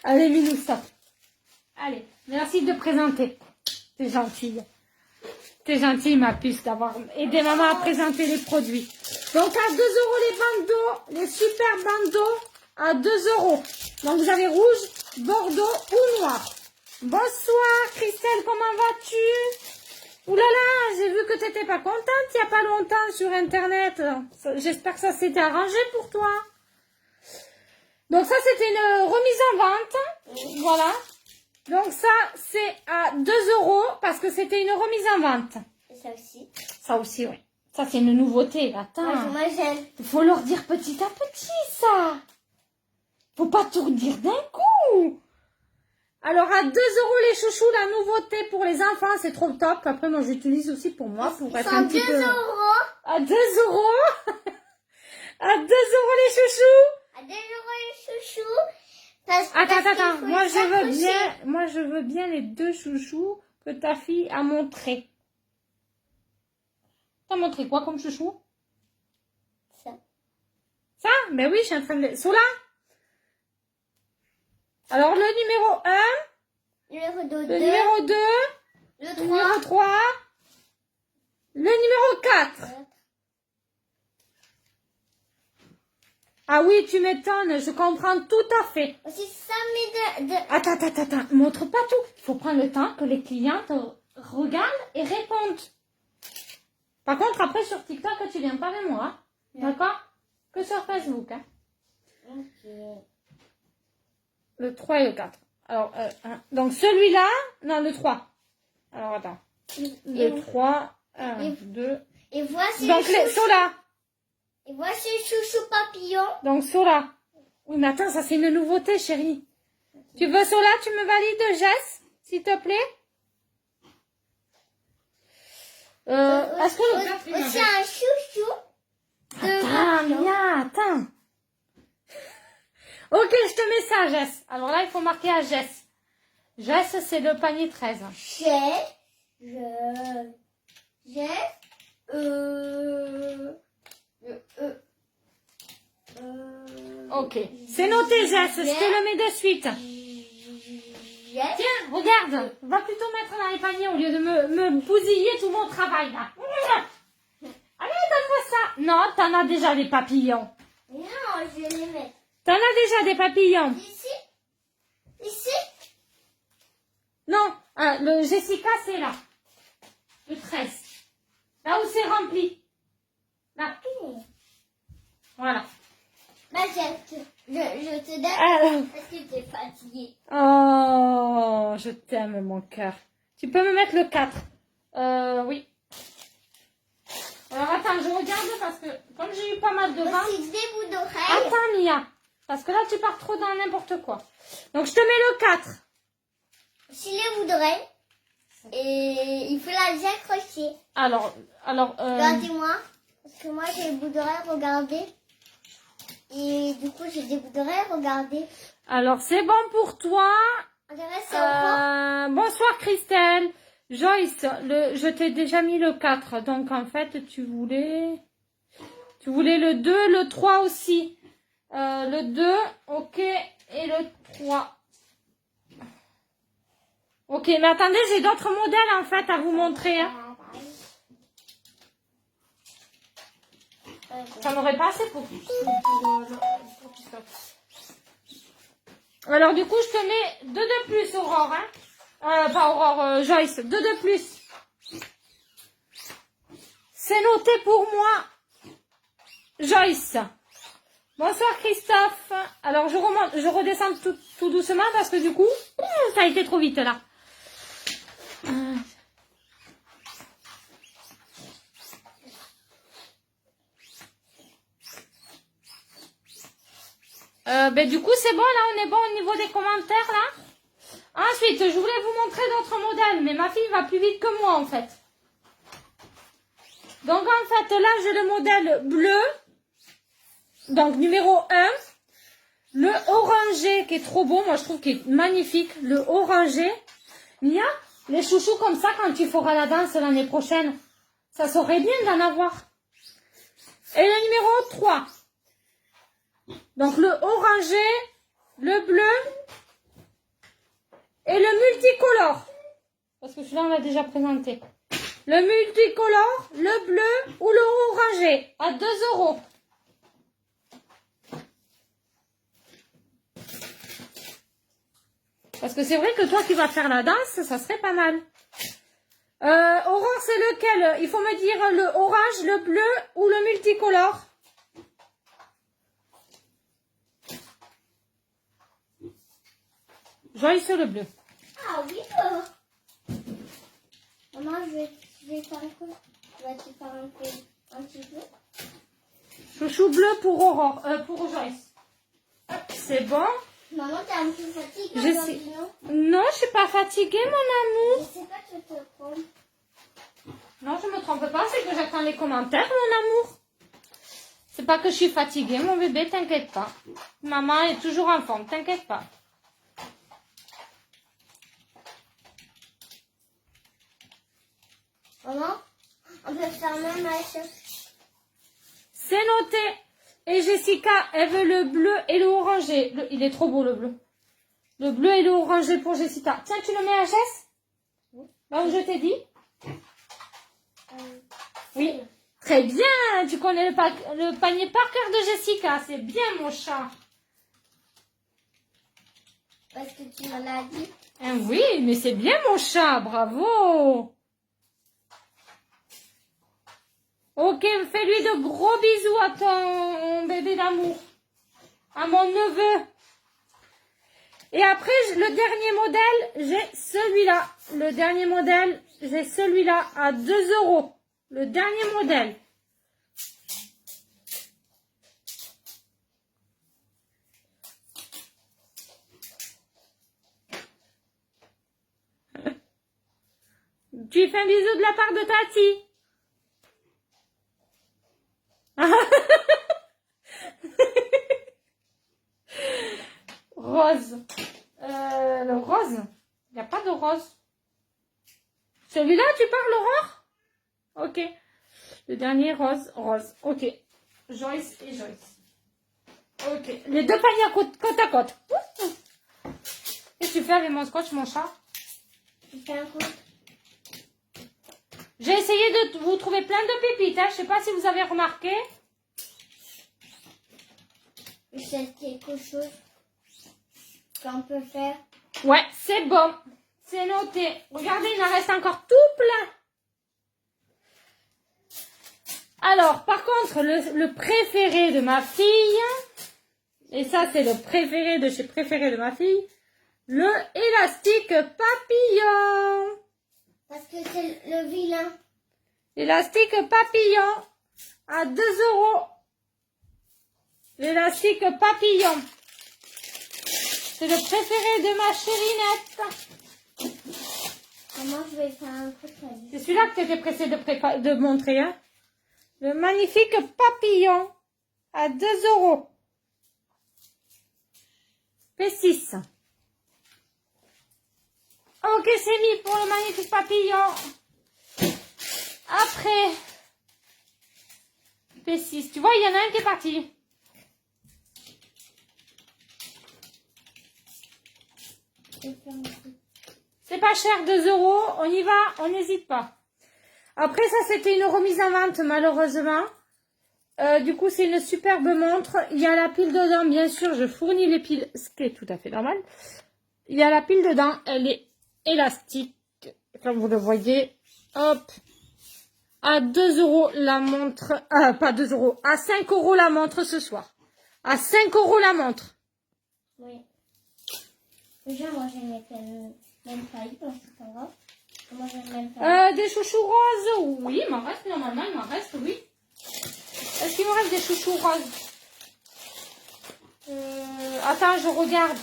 Allez, Minou, stop. Allez, merci de présenter. T'es gentille. T'es gentille, ma puce, d'avoir aidé maman à présenter les produits. Donc, à 2 euros les bandeaux, les super bandeaux, à 2 euros. Donc, vous avez rouge, bordeaux ou noir. Bonsoir, Christelle, comment vas-tu? Ouh là là, j'ai vu que t'étais pas contente il y a pas longtemps sur Internet. J'espère que ça s'était arrangé pour toi. Donc ça, c'était une remise en vente. Voilà. Donc ça, c'est à 2 € parce que c'était une remise en vente. Et ça aussi. Ça aussi, oui. Ça, c'est une nouveauté. Attends. Moi, j'aime. Il faut leur dire petit à petit, ça. Faut pas tout dire d'un coup. Alors, à 2 € les chouchous, la nouveauté pour les enfants, c'est trop top. Après, moi, j'utilise aussi pour moi, pour être un petit 2 peu... €. À 2 €. À 2 € les chouchous. À 2 € les chouchous. Parce Attends. qu'il faut Moi, les accrocher. je veux bien les 2 chouchous que ta fille a montré. T'as montré quoi comme chouchou? Ça. Ça? Ben oui, je suis en train de... Sola? Alors, le numéro 1, Numéro 2. le numéro 2, Le le 3. numéro 3, le numéro 4. Ah oui, tu m'étonnes, je comprends tout à fait. Aussi, ça met de... Attends, montre pas tout. Il faut prendre le temps que les clients te regardent et répondent. Par contre, après, sur TikTok, tu viens pas avec moi, hein. D'accord? Que sur Facebook, hein. Ok. Le 3 et le 4. Alors, donc celui-là, non, le 3. Alors, attends. Le 3, 1, et- 2. Et voici Donc, les Sola. Et voici le chouchou papillon. Donc, Sola. Oui, mais attends, ça, c'est une nouveauté, chérie. Tu veux Sola, tu me valides, Jess, s'il te plaît? Est-ce que le 4, il Aussi m'avait- un chouchou. Attends, Mia, attends. Ok, je te mets ça, Jess. Alors là, il faut marquer à Jess. Jess, c'est le panier 13. J'ai, Ok, c'est noté, Jess. Je te le mets de suite. Tiens, regarde. Va plutôt mettre dans les paniers au lieu de me bousiller tout mon travail, là. Allez, donne-moi ça. Non, t'en as déjà des papillons. Non, je vais les mettre. T'en as déjà des papillons. Ici. Non, le Jessica, c'est là. Le 13. Là où c'est rempli. Là. Voilà. Bah, je te donne Alors. parce que t'es fatiguée. Oh, je t'aime, mon cœur. Tu peux me mettre le 4. Oui. Alors, attends, je regarde parce que comme j'ai eu pas mal de vent. Aussi des bouts d'oreilles. Attends, Mia. Parce que là, tu pars trop dans n'importe quoi. Donc, je te mets le 4. Aussi les bouts d'oreilles. Et il faut la bien accrocher. Alors. Regardez-moi. Parce que moi, j'ai les bouts d'oreilles, regardez. Et du coup, j'ai des bouts d'oreilles, regardez. Alors, c'est bon pour toi. On dirait c'est encore. Bonsoir, Christelle. Joyce, je t'ai déjà mis le 4. Donc, en fait, tu voulais le 2, le 3 aussi. Le 2, ok, et le 3. Ok, mais attendez, j'ai d'autres modèles, en fait, à vous montrer, hein. Ça n'aurait pas assez pour tout ça. Alors, du coup, je te mets 2 de plus, Aurore, hein. Pas Aurore, Joyce. 2 de plus. C'est noté pour moi. Joyce. Bonsoir, Christophe. Alors, je redescends tout doucement parce que du coup, ça a été trop vite, là. Ben, du coup, c'est bon, là, on est bon au niveau des commentaires, là. Ensuite, je voulais vous montrer d'autres modèles, mais ma fille va plus vite que moi, en fait. Donc, en fait, là, j'ai le modèle bleu. Donc, numéro 1. Le orangé, qui est trop beau, moi, je trouve qu'il est magnifique. Le orangé. Mia, les chouchous comme ça, quand tu feras la danse l'année prochaine, ça serait bien d'en avoir. Et le numéro 3. Donc, le orangé, le bleu et le multicolore. Parce que celui-là, on l'a déjà présenté. Le multicolore, le bleu ou le orangé à 2 €. Parce que c'est vrai que toi qui vas faire la danse, ça serait pas mal. Aurore, c'est lequel? Il faut me dire le orange, le bleu ou le multicolore. Joyce le bleu. Ah oui, maman, je vais faire quoi? Vas-tu faire un petit peu? Chouchou bleu pour Aurore, pour Joyce. Hop, c'est bon. Maman, t'es un peu fatiguée Je sais. aujourd'hui, non? Non, je suis pas fatiguée, mon Je amour. sais pas, tu te trompes. Non, je me trompe pas, c'est que j'attends les commentaires, mon amour. C'est pas que je suis fatiguée, mon bébé, t'inquiète pas. Maman est toujours en forme, t'inquiète pas. Maman, on peut faire même la chose. C'est noté. Et Jessica, elle veut le bleu et le orangé. Il est trop beau, le bleu. Le bleu et le orangé pour Jessica. Tiens, tu le mets à Jess? Oui. Là où je t'ai dit? Oui. Très bien. Tu connais le panier par cœur de Jessica. C'est bien, mon chat. Parce que tu me l'as dit. Oui, mais c'est bien, mon chat. Bravo. Ok, fais-lui de gros bisous à ton bébé d'amour. À mon neveu. Et après, le dernier modèle, j'ai celui-là. Le dernier modèle, j'ai celui-là à 2 €. Le dernier modèle. Tu lui fais un bisou de la part de Tati. Rose. Le rose. Il n'y a pas de rose. Celui-là, tu parles, Aurore? Ok. Le dernier rose, rose. Ok. Joyce et Joyce. Ok. Les deux paniers côte à côte. Qu'est-ce que tu fais avec mon scotch, mon chat? Tu fais un coup. J'ai essayé de vous trouver plein de pépites. Hein. Je ne sais pas si vous avez remarqué. C'est quelque chose qu'on peut faire. Ouais, c'est bon. C'est noté. Regardez, il en reste encore tout plein. Alors, par contre, le préféré de ma fille, et ça, c'est le préféré de chez préféré de ma fille, le élastique papillon. Parce que c'est le vilain. L'élastique papillon à 2 €. L'élastique papillon. C'est le préféré de ma chérinette. Maman, je vais faire un truc à lui. C'est celui-là que tu étais pressée de montrer. Hein? Le magnifique papillon à 2 €. P6. Ok, c'est mis pour le magnifique papillon. Après, P6. Tu vois, il y en a un qui est parti. C'est pas cher, 2 €. On y va, on n'hésite pas. Après, ça, c'était une remise en vente, malheureusement. Du coup, c'est une superbe montre. Il y a la pile dedans, bien sûr. Je fournis les piles, ce qui est tout à fait normal. Il y a la pile dedans. Elle est élastique, comme vous le voyez. Hop. À 2 € la montre. Pas 2 €. À 5 € la montre ce soir. À 5 € la montre. Oui. Déjà, moi, je n'ai même pas eu, donc c'est pas grave. Moi, je n'ai même pas eu. Des chouchous roses. Oui, il m'en reste normalement. Il m'en reste, oui. Est-ce qu'il me reste des chouchous roses? Attends, je regarde.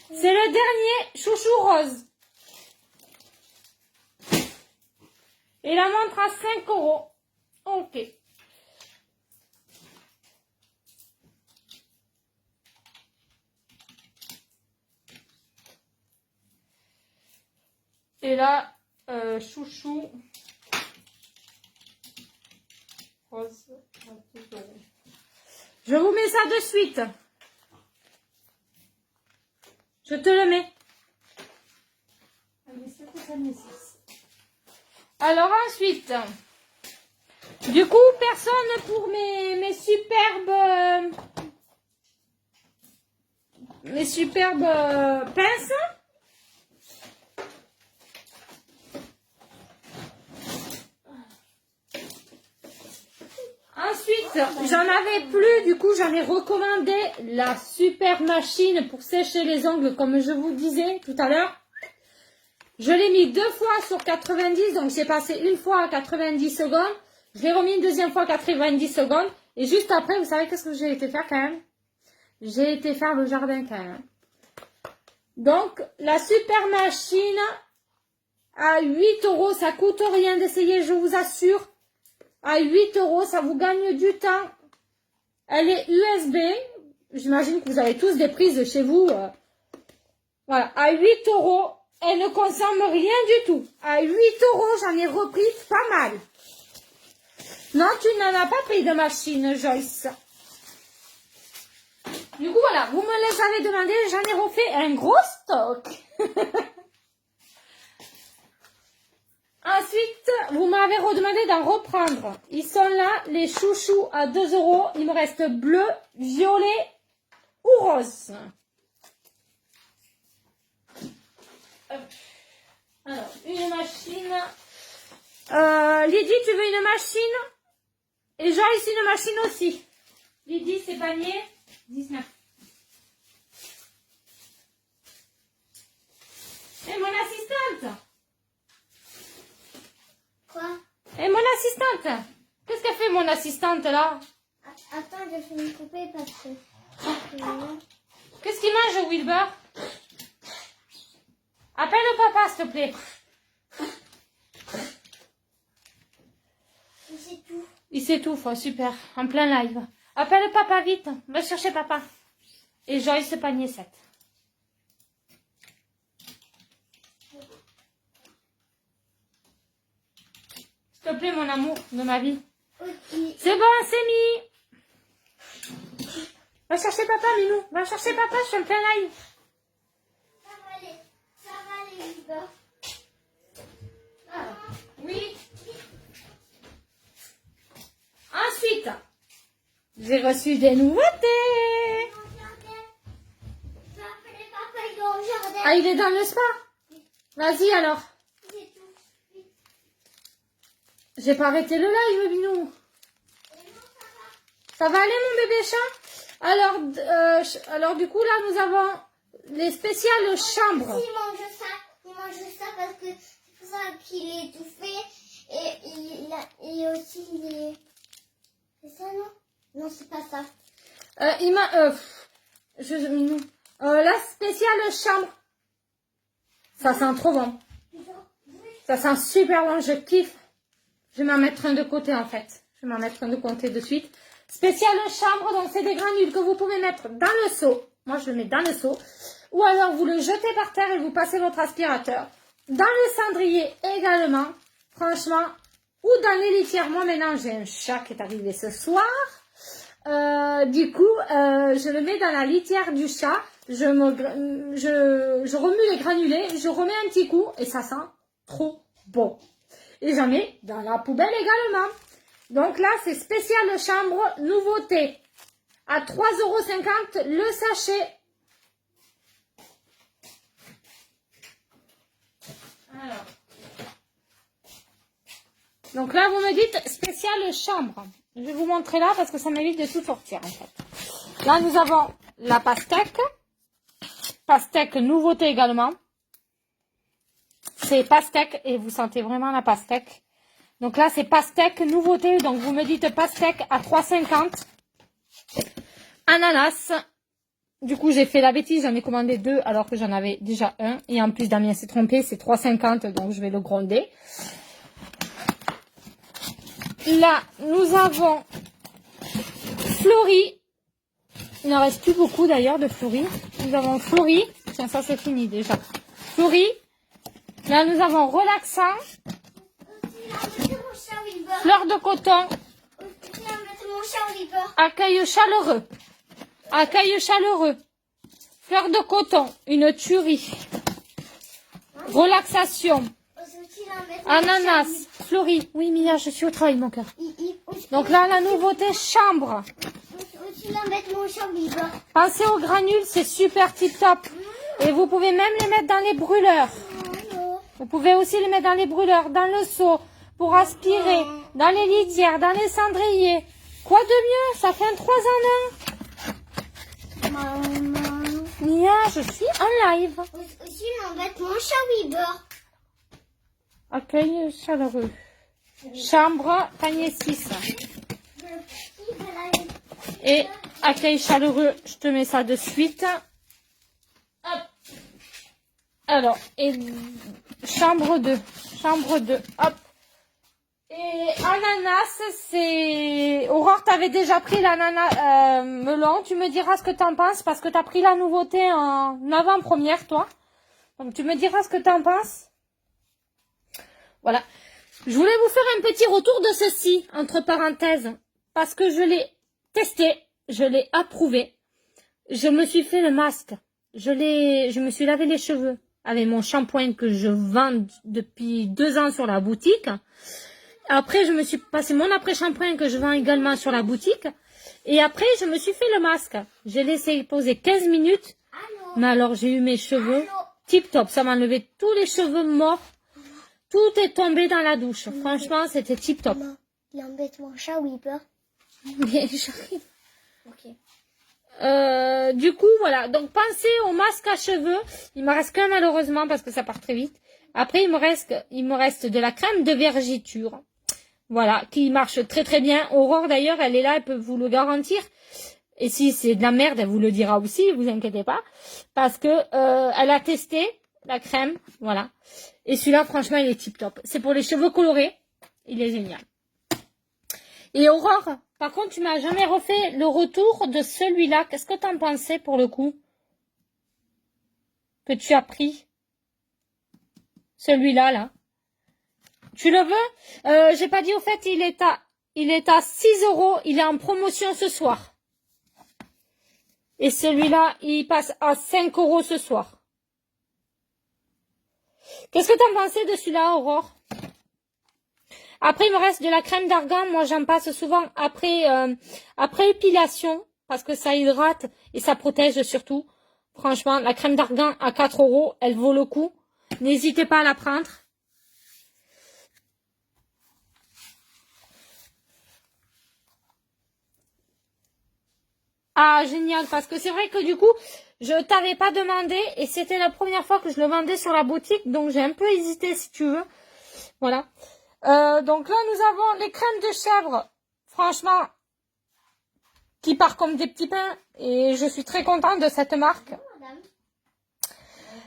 C'est le dernier chouchou rose. Et la montre à 5 €. Ok. Et là, chouchou rose. Je vous mets ça de suite. Je te le mets. Alors ensuite, du coup, personne pour mes superbes pinces. Ensuite, j'en avais plus, du coup j'en ai recommandé la super machine pour sécher les ongles comme je vous disais tout à l'heure. Je l'ai mis 2 fois sur 90, donc j'ai passé une fois à 90 secondes. Je l'ai remis une deuxième fois à 90 secondes. Et juste après, vous savez qu'est-ce que j'ai été faire quand même? J'ai été faire le jardin quand même. Donc, la super machine à 8 €, ça coûte rien d'essayer, je vous assure. À 8 €, ça vous gagne du temps. Elle est USB. J'imagine que vous avez tous des prises chez vous. Voilà, à 8 €. Elle ne consomme rien du tout. À 8 €, j'en ai repris pas mal. Non, tu n'en as pas pris de machine, Joyce. Du coup, voilà, vous me les avez demandé, j'en ai refait un gros stock. Ensuite, vous m'avez redemandé d'en reprendre. Ils sont là, les chouchous à 2 €. Il me reste bleu, violet ou rose. Alors, une machine. Lydie, tu veux une machine? Et Joyce, une machine aussi. Lydie, c'est panier 19. Et mon assistante. Quoi? Et mon assistante. Qu'est-ce qu'elle fait, mon assistante, là? Attends, je vais me couper parce que... Qu'est-ce qu'il mange, Wilbur? Appelle le papa, s'il te plaît. Il sait tout. Il s'étouffe, super. En plein live. Appelle le papa, vite. Va chercher papa. Et Joyce, panier 7. S'il te plaît, mon amour de ma vie. Okay. C'est bon, c'est mis. Va chercher papa, Minou. Va chercher papa, je suis en plein live. Ça va aller, Liba. Ah, oui. Ensuite, j'ai reçu des nouveautés. Ah, il est dans le spa? Vas-y alors. J'ai pas arrêté le live, Minou. Ça va aller, mon bébé chat? Alors, du coup, là, nous avons les spéciales chambres. Il mange ça parce que c'est pour ça qu'il est étouffé. Et aussi, il est... C'est ça, non? Non, c'est pas ça. Minou. La spéciale chambre. Ça sent trop bon. Ça sent super bon, je kiffe. Je vais m'en mettre un de côté, en fait. Je vais m'en mettre un de côté de suite. Spéciale chambre, donc c'est des granules que vous pouvez mettre dans le seau. Moi, je le mets dans le seau. Ou alors, vous le jetez par terre et vous passez votre aspirateur. Dans le cendrier également. Franchement. Ou dans les litières. Moi, maintenant, j'ai un chat qui est arrivé ce soir. Du coup, je le mets dans la litière du chat. Je remue les granulés. Je remets un petit coup. Et ça sent trop bon. Et j'en mets dans la poubelle également. Donc là, c'est spécial chambre nouveauté. À 3,50 € le sachet. Alors. Donc là, vous me dites spécial chambre. Je vais vous montrer là parce que ça m'évite de tout sortir en fait. Là, nous avons la pastèque. Pastèque nouveauté également. C'est pastèque et vous sentez vraiment la pastèque. Donc là, c'est pastèque nouveauté. Donc vous me dites pastèque à 3,50 €. Ananas. Du coup, j'ai fait la bêtise. J'en ai commandé 2 alors que j'en avais déjà un. Et en plus, Damien s'est trompé. C'est 3,50 €. Donc je vais le gronder. Là, nous avons Fleury. Il n'en reste plus beaucoup d'ailleurs de Fleury. Nous avons Fleury. Tiens, ça c'est fini déjà. Fleury. Là, nous avons relaxant. Fleur de coton. Accueil chaleureux. Accueil chaleureux. Fleur de coton. Une tuerie. Relaxation. Ananas. Fleury. Oui, Mia, je suis au travail, mon cœur. Donc là, la nouveauté chambre. Pensez aux granules, c'est super tip top. Et vous pouvez même les mettre dans les brûleurs. Vous pouvez aussi les mettre dans les brûleurs, dans le seau, pour aspirer, dans les litières, dans les cendriers. Quoi de mieux? Ça fait un 3 en 1. Maman. Mia, je suis en live. Aussi, m'embête mon chat Weber. Accueil chaleureux. Chambre, panier 6. Et accueil chaleureux, je te mets ça de suite. Hop. Alors, et chambre 2. Chambre 2. Hop. Et ananas, c'est... Aurore, t'avais déjà pris l'ananas melon. Tu me diras ce que t'en penses parce que t'as pris la nouveauté en avant-première, toi. Donc, tu me diras ce que t'en penses. Voilà. Je voulais vous faire un petit retour de ceci, entre parenthèses. Parce que je l'ai testé, je l'ai approuvé. Je me suis fait le masque. Je me suis lavé les cheveux avec mon shampoing que je vends depuis 2 ans sur la boutique. Après, je me suis passé mon après-shampoing que je vends également sur la boutique. Et après, je me suis fait le masque. J'ai laissé poser 15 minutes. Allô? Mais alors, j'ai eu mes cheveux tip top. Ça m'a enlevé tous les cheveux morts. Tout est tombé dans la douche. Franchement, c'était tip top. Maman, il embête mon chat Weber. Mais j'arrive. Ok. Du coup, voilà. Donc, pensez au masque à cheveux. Il me reste qu'un malheureusement parce que ça part très vite. Après, il me reste de la crème de vergiture. Voilà, qui marche très très bien. Aurore d'ailleurs, elle est là, elle peut vous le garantir. Et si c'est de la merde, elle vous le dira aussi, vous inquiétez pas. Parce que elle a testé la crème, voilà. Et celui-là, franchement, il est tip top. C'est pour les cheveux colorés. Il est génial. Et Aurore, par contre, tu m'as jamais refait le retour de celui-là. Qu'est-ce que t'en pensais pour le coup? Que tu as pris? Celui-là, là. Tu le veux? J'ai pas dit au fait, il est à 6 €. Il est en promotion ce soir. Et celui-là, il passe à 5 € ce soir. Qu'est-ce que t'en pensais de celui-là, Aurore? Après, il me reste de la crème d'argan. Moi, j'en passe souvent après épilation parce que ça hydrate et ça protège surtout. Franchement, la crème d'argan à 4 €, elle vaut le coup. N'hésitez pas à la prendre. Ah, génial, parce que c'est vrai que du coup, je t'avais pas demandé et c'était la première fois que je le vendais sur la boutique, donc j'ai un peu hésité si tu veux. Voilà. Donc là, nous avons les crèmes de chèvre, franchement, qui partent comme des petits pains et je suis très contente de cette marque.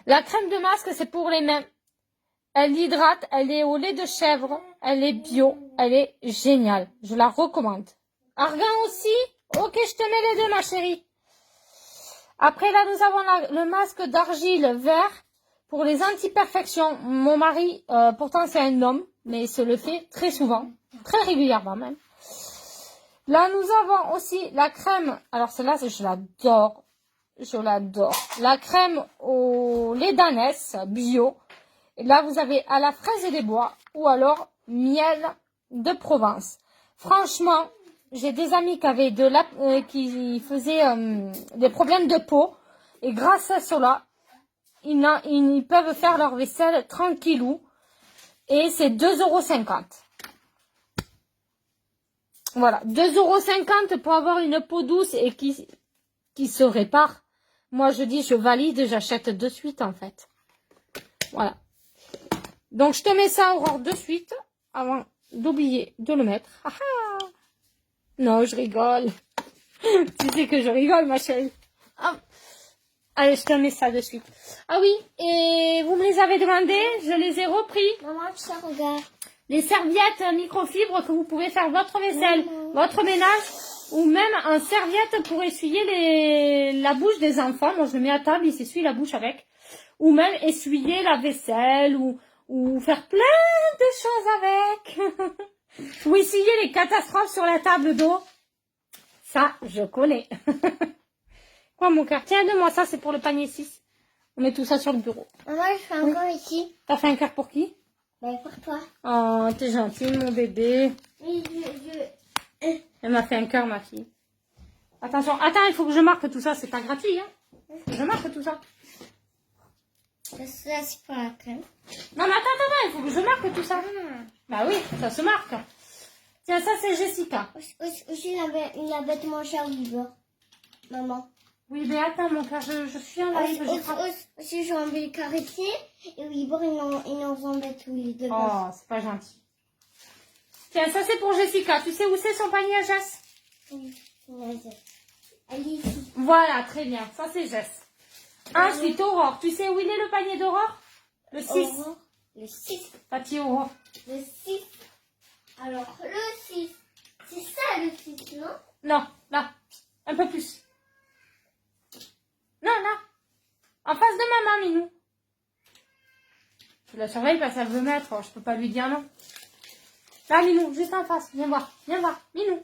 La crème de masque, c'est pour les mains. Elle hydrate, elle est au lait de chèvre, elle est bio, elle est géniale. Je la recommande. Argan aussi? Ok, je te mets les deux, ma chérie. Après, là, nous avons le masque d'argile vert pour les anti-perfections. Mon mari, pourtant, c'est un homme, mais il se le fait très souvent, très régulièrement même. Là, nous avons aussi la crème. Alors, celle-là, je l'adore. Je l'adore. La crème au lait d'ânesse bio. Et là, vous avez à la fraise et des bois ou alors miel de Provence. Franchement, j'ai des amis qui faisaient des problèmes de peau. Et grâce à cela, ils peuvent faire leur vaisselle tranquillou. Et c'est 2,50 €. Voilà, 2,50 € pour avoir une peau douce et qui se répare. Moi, je dis, je valide, j'achète de suite, en fait. Voilà. Donc, je te mets ça, Aurore, de suite, avant d'oublier de le mettre. Ah ah. Non, je rigole. Tu sais que je rigole, ma chérie. Ah. Allez, je te mets ça de suite. Ah oui, et vous me les avez demandé, je les ai repris. Maman, ça regarde. Les serviettes microfibres que vous pouvez faire votre vaisselle, votre ménage, ou même en serviette pour essuyer la bouche des enfants. Moi, je le mets à table, il s'essuie la bouche avec. Ou même essuyer la vaisselle, ou faire plein de choses avec. Ou essuyer les catastrophes sur la table d'eau. Ça, je connais. Quoi, mon cœur? Tiens, donne-moi ça, c'est pour le panier 6. On met tout ça sur le bureau. Maman, je fais encore ici. T'as fait un cœur pour qui? Ben, pour toi. Oh, t'es gentil, mon bébé. Mais Elle m'a fait un cœur, ma fille. Attention, attends, il faut que je marque tout ça. C'est pas gratuit, hein. Je marque tout ça. Ça, c'est pas la crème. Non, mais attends, il faut que je marque tout ça. Bah oui, ça se marque. Tiens, ça c'est Jessica. Aussi la vêtement cher Weaver. Maman. Oui, mais attends, mon cœur, je suis en live. Aussi, j'ai envie de caresser. Et Weaver, ils nous embêtent tous les deux. Oh, c'est pas gentil. Tiens, ça c'est pour Jessica. Tu sais où c'est son panier à Jess? Oui, elle est ici. Voilà, très bien. Ça c'est Jess. Ensuite, Aurore. Tu sais où il est le panier d'Aurore? Le 6. Aurore, le 6. Tati Aurore. Le 6. Alors, le 6. C'est ça le 6, non? Non, là. Un peu plus. Non, là. En face de maman, Minou. Je la surveille parce qu'elle veut mettre. Je peux pas lui dire non. Là, Minou, juste en face. Viens voir. Viens voir. Minou.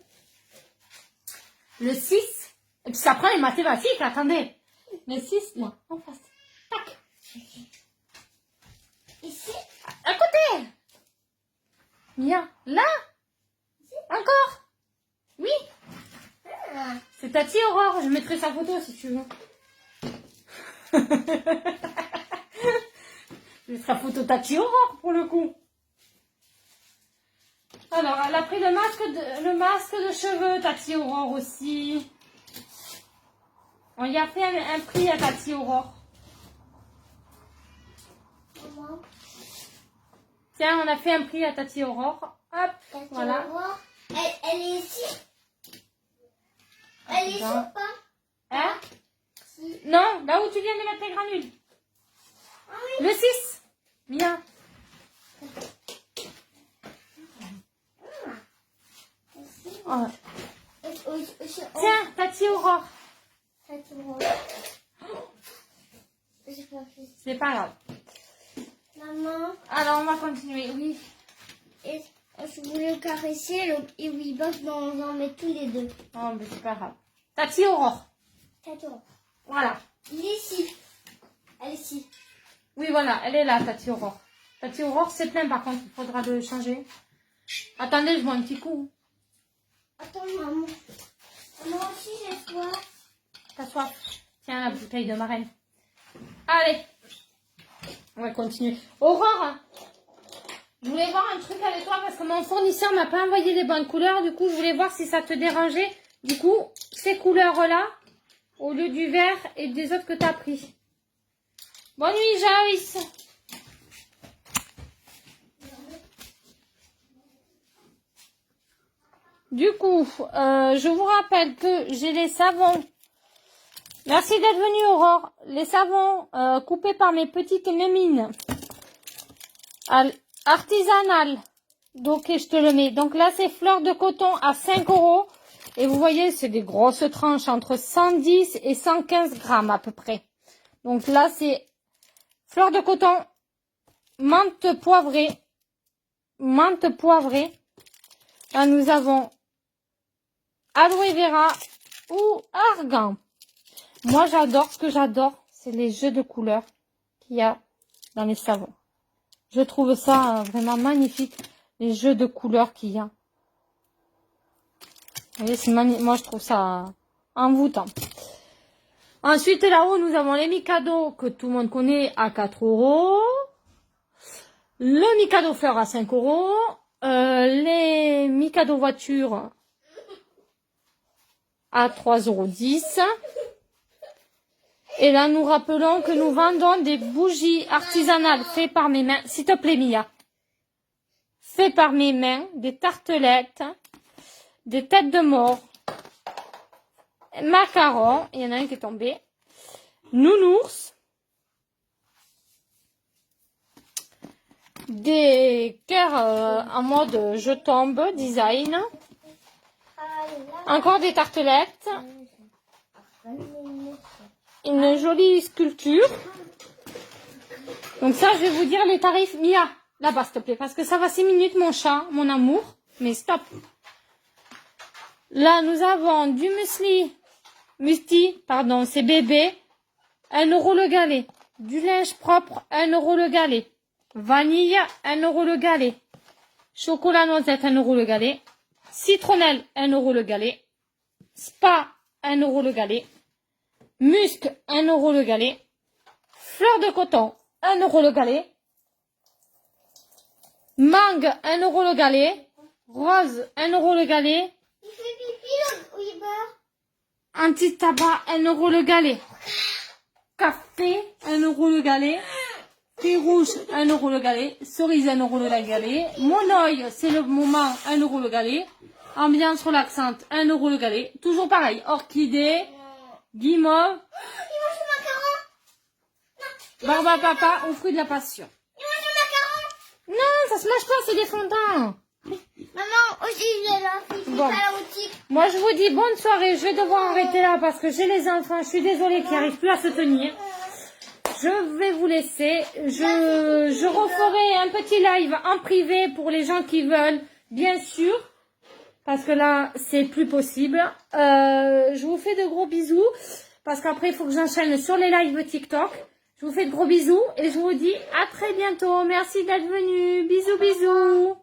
Le 6. Et puis ça prend les mathématiques. Attendez. Le 6, là. En face. Tac. Ici? À côté. Mia. Là. Encore. Oui. Ah. C'est Tati Aurore. Je mettrai sa photo si tu veux. Je mettrai la photo Tati Aurore pour le coup. Alors, elle a pris le masque de cheveux, Tati Aurore aussi. On y a fait un prix à Tati Aurore. Maman. Tiens, on a fait un prix à Tati Aurore. Hop, Tati voilà. Aurore. Elle est ici. Elle est ici ou pas? Hein? Si. Non, là où tu viens de mettre les granules. Ah oui. Le 6. Bien. Ici. Oh. Aussi, Tiens, Tati Aurore. Tati Aurore. J'ai pas fait. C'est pas grave. Maman. Alors, on va continuer, oui. Et je voulais caresser et Weaver, on en met tous les deux. Oh, mais c'est pas grave. Tati Aurore. Tati Aurore. Voilà. Il est ici. Elle est ici. Oui, voilà, elle est là, Tati Aurore. Tati Aurore, c'est plein, par contre, il faudra le changer. Attendez, je bois un petit coup. Attends, maman. Moi aussi, j'ai soif. T'as soif? Tiens, la bouteille de marraine. Allez. On va continuer. Aurore, je voulais voir un truc avec toi parce que mon fournisseur m'a pas envoyé les bonnes couleurs. Du coup, je voulais voir si ça te dérangeait. Du coup, ces couleurs-là, au lieu du vert et des autres que tu as pris. Bonne nuit, Joyce. Du coup, je vous rappelle que j'ai les savons. Merci d'être venue, Aurore. Les savons coupés par mes petites mémines. Artisanal. Donc, je te le mets. Donc là, c'est fleur de coton à 5 €. Et vous voyez, c'est des grosses tranches entre 110 et 115 grammes à peu près. Donc là, c'est fleur de coton, menthe poivrée. Menthe poivrée. Là, nous avons aloe vera ou argan. Moi, j'adore, ce que j'adore, c'est les jeux de couleurs qu'il y a dans les savons. Je trouve ça vraiment magnifique, les jeux de couleurs qu'il y a. Vous voyez, c'est magnifique. Moi, je trouve ça envoûtant. Ensuite, là-haut, nous avons les Mikado que tout le monde connaît à 4 €. Le Mikado fleur à 5 €. Les Mikado voiture à 3,10 €. Et là, nous rappelons que nous vendons des bougies artisanales faites par mes mains. S'il te plaît, Mia. Faites par mes mains, des tartelettes, des têtes de mort, macarons. Il y en a un qui est tombé. Nounours. Des cœurs en mode je tombe, design. Encore des tartelettes. Une jolie sculpture. Donc ça, je vais vous dire les tarifs. Mia, là-bas, s'il te plaît. Parce que ça va 6 minutes, mon chat, mon amour. Mais stop. Là, nous avons du musti, pardon, c'est bébé. 1 € le galet. Du linge propre, 1 € le galet. Vanille, 1 € le galet. Chocolat noisette, 1 € le galet. Citronnelle, 1 € le galet. Spa, 1 € le galet. Musc, 1 € le galet. Fleur de coton, 1 € le galet. Mangue, 1 € le galet. Rose, 1 euro le galet. Il fait pipi le Weber. Anti-tabac, 1 euro le galet. Café, 1 euro le galet. Thé rouge, 1 euro le galet. Cerise, 1 euro le galet. Mon oeil, c'est le moment, 1 euro le galet. Ambiance relaxante, 1 euro le galet. Toujours pareil, orchidée, guimauve. Il mange le macaron. Barbe à papa, au fruit de la passion. Il mange le macaron. Non, ça se mange pas, c'est des fondants. Maman, aussi, je l'ai fait Bon. à la boutique. Moi, je vous dis bonne soirée. Je vais devoir arrêter là parce que j'ai les enfants. Je suis désolée qu'ils n'arrivent plus à se tenir. Je vais vous laisser. Je referai un petit live en privé pour les gens qui veulent, bien sûr. Parce que là, c'est plus possible. Je vous fais de gros bisous. Parce qu'après, il faut que j'enchaîne sur les lives TikTok. Je vous fais de gros bisous. Et je vous dis à très bientôt. Merci d'être venu. Bisous, bisous.